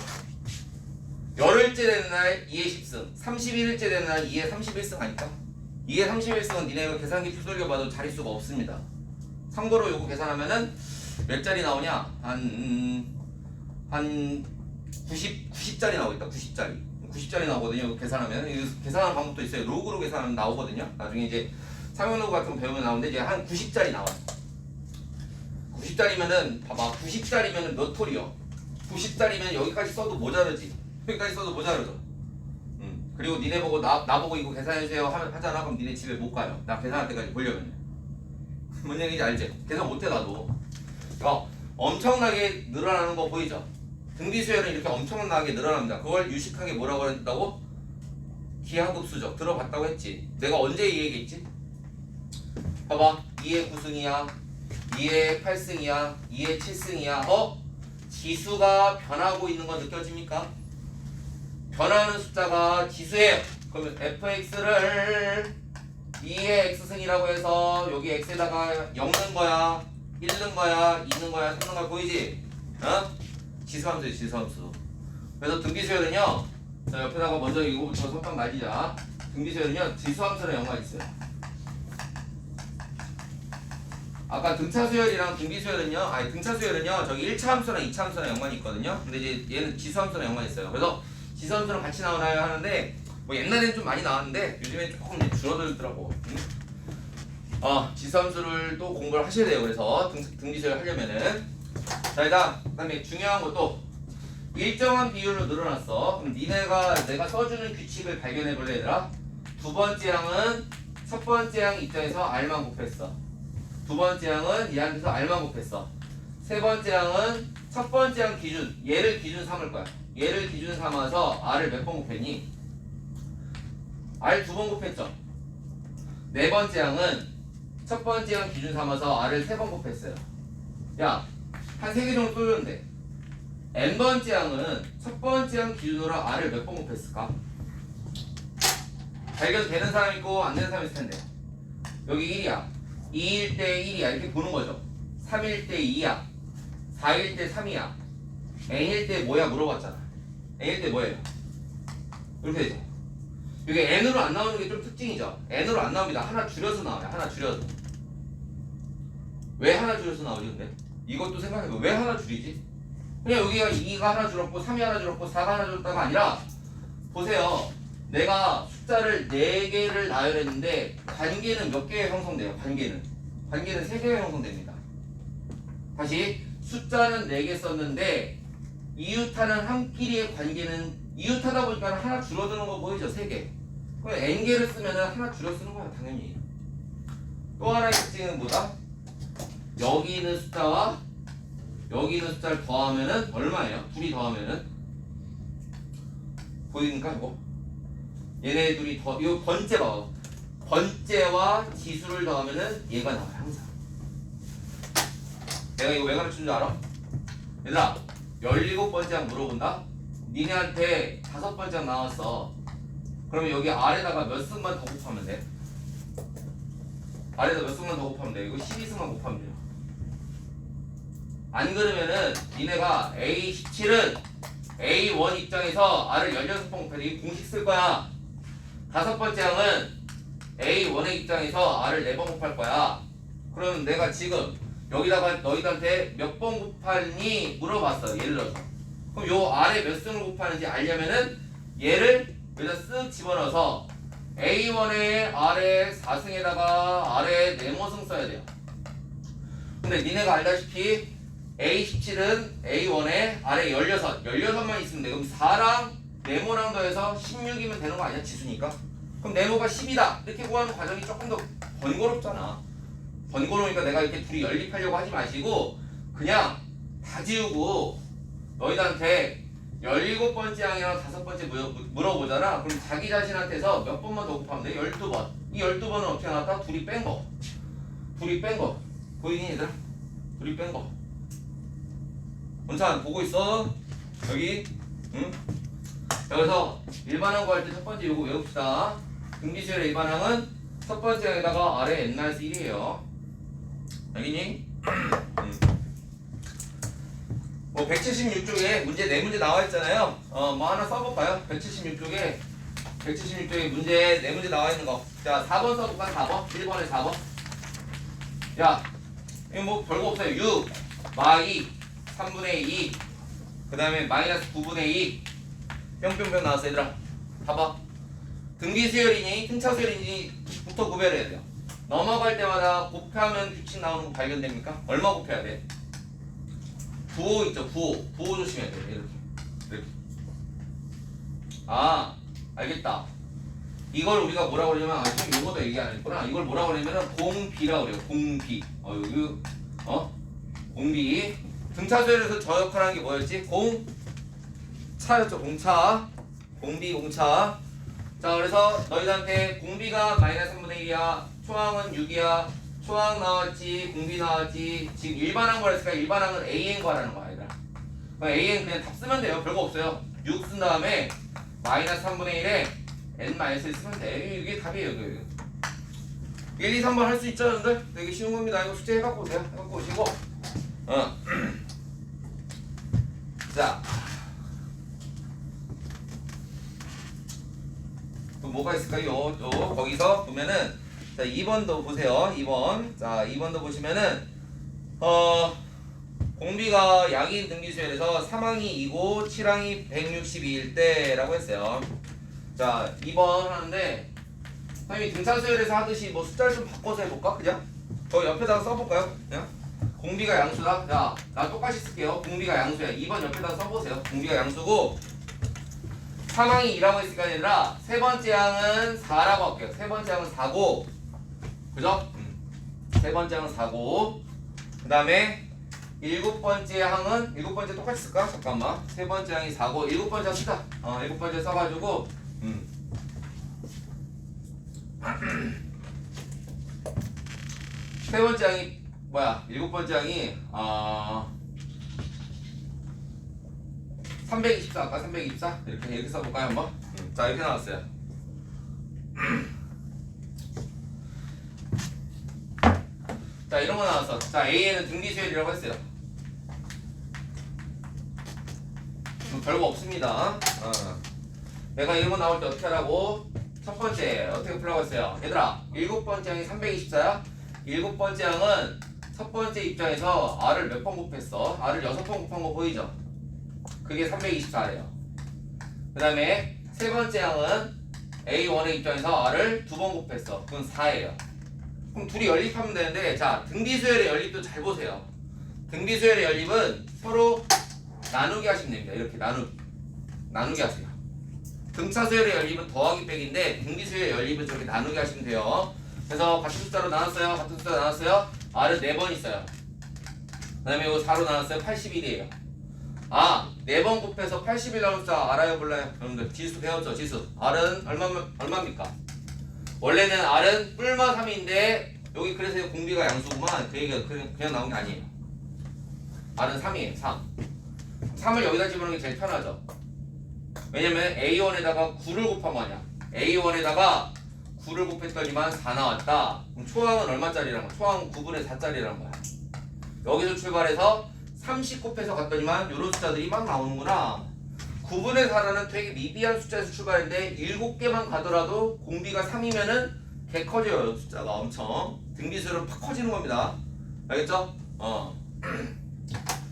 A: 열흘째 되는 날 2의 10승, 31일째 되는 날 2의 31승 아닐까? 2의 31승은 니네가 계산기 두들겨봐도 자릿수가 없습니다. 참고로 요거 계산하면은 몇 자리 나오냐? 한 90짜리 나오겠다. 90짜리 나오거든요. 이거 계산하면. 이거 계산하는 방법도 있어요. 로그로 계산하면 나오거든요. 나중에 이제 상용로그 같은 거 배우면 나오는데 이제 한 90짜리 나와요. 90짜리면은 봐봐. 90짜리면은 몇 톨이요? 90짜리면 여기까지 써도 모자르지. 여기까지 써도 모자르죠. 그리고 니네 보고 나보고 이거 계산해주세요 하잖아. 그럼 니네 집에 못 가요. 나 계산할 때까지 보려면. 뭔 얘기인지 알지? 계산 못해 나도. 엄청나게 늘어나는 거 보이죠? 등비수열은 이렇게 엄청나게 늘어납니다. 그걸 유식하게 뭐라고 한다고? 기하급수죠. 들어봤다고 했지. 내가 언제 이 얘기했지? 봐봐. 2의 9승이야. 2의 8승이야. 2의 7승이야. 지수가 변하고 있는 거 느껴집니까? 변하는 숫자가 지수예요. 그러면 fx를 2의 x승이라고 해서 여기 x에다가 0는 거야, 1는 거야, 2는 거야, 3는 거야 보이지? 지수함수예요. 지수함수. 그래서 등비수열은요. 자 옆에다가 먼저 이거부터 손빵 날리자. 등비수열은요. 지수함수랑 연관이 있어요. 아까 등차수열이랑 등비수열은요. 등차수열은요. 저기 1차 함수랑 2차 함수랑 연관이 있거든요. 근데 이제 얘는 지수함수랑 연관이 있어요. 그래서 지수함수랑 같이 나오나요 하는데 뭐 옛날에는 좀 많이 나왔는데 요즘엔 조금 이제 줄어들더라고. 지수함수를 또 공부를 하셔야 돼요. 그래서 등비수열 하려면은 자 일단 그다음에 중요한 것도 일정한 비율로 늘어났어. 그럼 내가 써주는 규칙을 발견해 볼래 얘들아? 두 번째 항은 첫 번째 항 입장에서 r만 곱했어. 두 번째 항은 얘한테서 r만 곱했어. 세 번째 항은 첫 번째 항 기준 얘를 기준 삼을 거야. 얘를 기준 삼아서 r을 몇 번 곱했니? r 두 번 곱했죠. 네 번째 항은 첫 번째 항 기준 삼아서 r을 세 번 곱했어요. 야, 한 3개 정도 뚫렸는데 n번째 항은 첫 번째 항 기준으로 r을 몇 번 곱했을까? 발견되는 사람 있고 안 되는 사람 있을 텐데 여기 1이야 2일 때 1이야 이렇게 보는 거죠. 3일 때 2야 4일 때 3이야 n일 때 뭐야 물어봤잖아. n일 때 뭐예요? 이렇게 되죠. 이게 n으로 안 나오는 게 좀 특징이죠. n으로 안 나옵니다. 하나 줄여서 나와요. 하나 줄여서. 왜 하나 줄여서 나오지 근데? 이것도 생각해봐. 왜 하나 줄이지? 그냥 여기가 2가 하나 줄었고 3이 하나 줄었고 4가 하나 줄었다가 아니라 보세요. 내가 숫자를 4개를 나열했는데 관계는 몇 개에 형성돼요? 관계는 3개에 형성됩니다. 다시 숫자는 4개 썼는데 이웃하는 한 끼리의 관계는 이웃하다 보니까 하나 줄어드는 거 보이죠? 3개. 그럼 n개를 쓰면 하나 줄여 쓰는 거야 당연히. 또 하나의 특징은 뭐다? 여기 있는 숫자와 여기 있는 숫자를 더하면은 얼마예요? 둘이 더하면은 보이니까 이거 얘네 둘이 더 이거 번째 봐봐. 번째와 지수를 더하면은 얘가 나와요 항상. 내가 이거 왜 가르치는 줄 알아? 얘들아 17번째 항 물어본다? 니네한테 5번째 항 나왔어. 그러면 여기 아래다가 몇 승만 더 곱하면 돼? 아래다 몇 승만 더 곱하면 돼? 이거 12승만 곱하면 돼요. 안 그러면은 니네가 A17은 A1 입장에서 R을 16번 곱해도 이 공식 쓸 거야. 5번째 항은 A1의 입장에서 R을 4번 곱할 거야. 그럼 내가 지금 여기다가 너희들한테 몇 번 곱하니 물어봤어. 예를 들어서 그럼 요 아래 몇 승을 곱하는지 알려면은 얘를 여기다 쓱 집어넣어서 A1의 아래 4승에다가 아래 네모승 써야 돼요. 근데 니네가 알다시피 A17은 A1에 아래 16만 있으면 돼. 그럼 4랑 네모랑 더해서 16이면 되는 거 아니야? 지수니까. 그럼 네모가 10이다. 이렇게 구하는 과정이 조금 더 번거롭잖아. 번거로우니까 내가 이렇게 둘이 연립하려고 하지 마시고 그냥 다 지우고 너희들한테 17번째 항이랑 5번째 물어보잖아. 그럼 자기 자신한테서 몇 번만 더 곱하면 돼? 12번. 이 12번은 어떻게 나왔다? 둘이 뺀 거. 보이니 얘들아? 둘이 뺀 거. 원찬 보고 있어? 여기? 응? 자, 그래서 일반항 구할 때 첫 번째 요거 외웁시다. 등비수열의 일반항은 첫 번째 항에다가 아래 n-1이에요. 알겠니? 뭐 176쪽에 문제 4문제 나와 있잖아요. 뭐 하나 써볼까요? 176쪽에 문제 4문제 나와 있는 거. 자, 4번 써볼까? 4번? 1번에 4번. 야, 이거 뭐 별거 없어요. 6, 마이, 3분의 2, 그 다음에 마이너스 9분의 2. 뿅뿅뿅 나왔어, 얘들아. 봐봐. 등기수열이니 등차수열이니부터 구별해야 돼요. 넘어갈 때마다 곱하면 규칙 나오는 거 발견됩니까? 얼마 곱해야 돼? 9호 있죠, 9호 조심해야 돼. 이렇게. 아, 알겠다. 이걸 우리가 뭐라고 그러냐면, 지금 요거도 얘기 안 했구나. 이걸 뭐라고 그러냐면은 공비라고 그래요. 공비. 여기, 공비. 등차수열에서 저 역할 하는 게 뭐였지? 공차였죠, 공차. 공차. 자, 그래서 너희들한테 공비가 마이너스 3분의 1이야. 초항은 6이야. 초항 나왔지, 공비 나왔지. 지금 일반항 거랬으니까 일반항은 AN 구하라는 거야, 얘들아. AN 그냥 답 쓰면 돼요. 별거 없어요. 6 쓴 다음에 마이너스 3분의 1에 n-1 쓰면 돼. 이게 답이에요. 1, 2, 3번 할 수 있죠, 여러분들? 되게 쉬운 겁니다. 이거 숙제 해갖고 오세요. 해갖고 오시고. 자. 또 뭐가 있을까요? 거기서 보면은 자, 2번도 보세요. 2번. 자, 2번도 보시면은 공비가 양인 등기수열에서 3항이 2고 7항이 162일 때라고 했어요. 자, 2번 하는데 선생님이 등차수열에서 하듯이 뭐 숫자를 좀 바꿔서 해볼까? 그냥? 저 옆에다가 써볼까요? 그냥? 공비가 양수다? 자, 나 똑같이 쓸게요. 공비가 양수야. 2번 옆에다가 써보세요. 공비가 양수고 3항이 2라고 했으니까 아니라 세 번째 항은 4라고 할게요. 세 번째 항은 4고 그죠? 세 번째 항은 4고 그 다음에 일곱 번째 항은 일곱 번째 똑같이 쓸까? 잠깐만. 세 번째 항이 4고 일곱 번째 쓰자. 일곱 번째 써가지고 세 번째 항이 뭐야? 일곱 번째 항이 324 아까 324 이렇게 써볼까요 한번? 자, 이렇게 나왔어요. 자, 이런 거 나왔어. 자, AN은 등기수열이라고 했어요. 별거 없습니다. 내가 이런 거 나올 때 어떻게 하라고? 첫 번째 어떻게 풀라고 했어요? 얘들아, 일곱 번째 항이 324야. 일곱 번째 항은 첫 번째 입장에서 R을 몇 번 곱했어? R을 6번 곱한 거 보이죠? 그게 324래요. 그 다음에 세 번째 항은 A1의 입장에서 R을 2번 곱했어. 그건 4예요. 그럼 둘이 연립하면 되는데, 자, 등비수열의 연립도 잘 보세요. 등비수열의 연립은 서로 나누기 하시면 됩니다. 이렇게 나누기 하세요. 등차수열의 연립은 더하기 빼기인데 등비수열의 연립은 저렇게 나누기 하시면 돼요. 그래서 같은 숫자로 나눴어요. 같은 숫자로 나눴어요. R은 4번 있어요. 그 다음에 이거 4로 나눴어요. 81이에요. 4번 곱해서 81 나오는 숫자 알아요? 몰라요? 여러분들 지수 배웠죠? 지수. R은 얼마입니까? 원래는 R은 뿔마 3인데 여기 그래서 공비가 양수구만. 그 얘기가 그냥 나온 게 아니에요. R은 3이에요. 3. 3을 여기다 집어넣는 게 제일 편하죠. 왜냐면 A1에다가 9를 곱한 거 아니야. A1에다가 9를 곱했더니만 4 나왔다. 그럼 초항은 얼마짜리란 거야? 초항은 9분의 4짜리란 거야. 여기서 출발해서 30 곱해서 갔더니만 이런 숫자들이 막 나오는구나. 9분의 4라는 되게 미비한 숫자에서 출발했는데 7개만 가더라도 공비가 3이면은 개 커져요. 숫자가 엄청. 등비수열은 팍 커지는 겁니다. 알겠죠?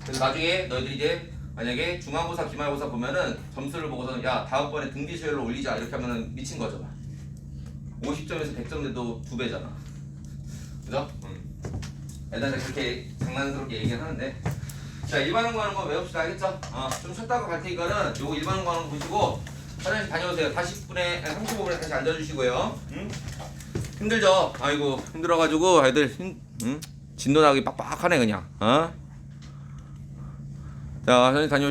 A: 그래서 나중에 너희들이 이제 만약에 중간고사, 기말고사 보면은 점수를 보고서는 야 다음번에 등비 수열로 올리자 이렇게 하면은 미친 거죠. 50점에서 100점 돼도 2배잖아. 그죠? 일단 그렇게 장난스럽게 얘기는 하는데 자 일반응고 하는 거 외웁시다. 알겠죠? 좀 쉬었다가 갈 테니까는 요거 일반응고 하는 거 보시고 화장실 다녀오세요. 35분에 다시 앉아주시고요. 힘들죠? 아이고 힘들어가지고 애들 진도나기 빡빡하네 그냥. 자 화장실 다녀오시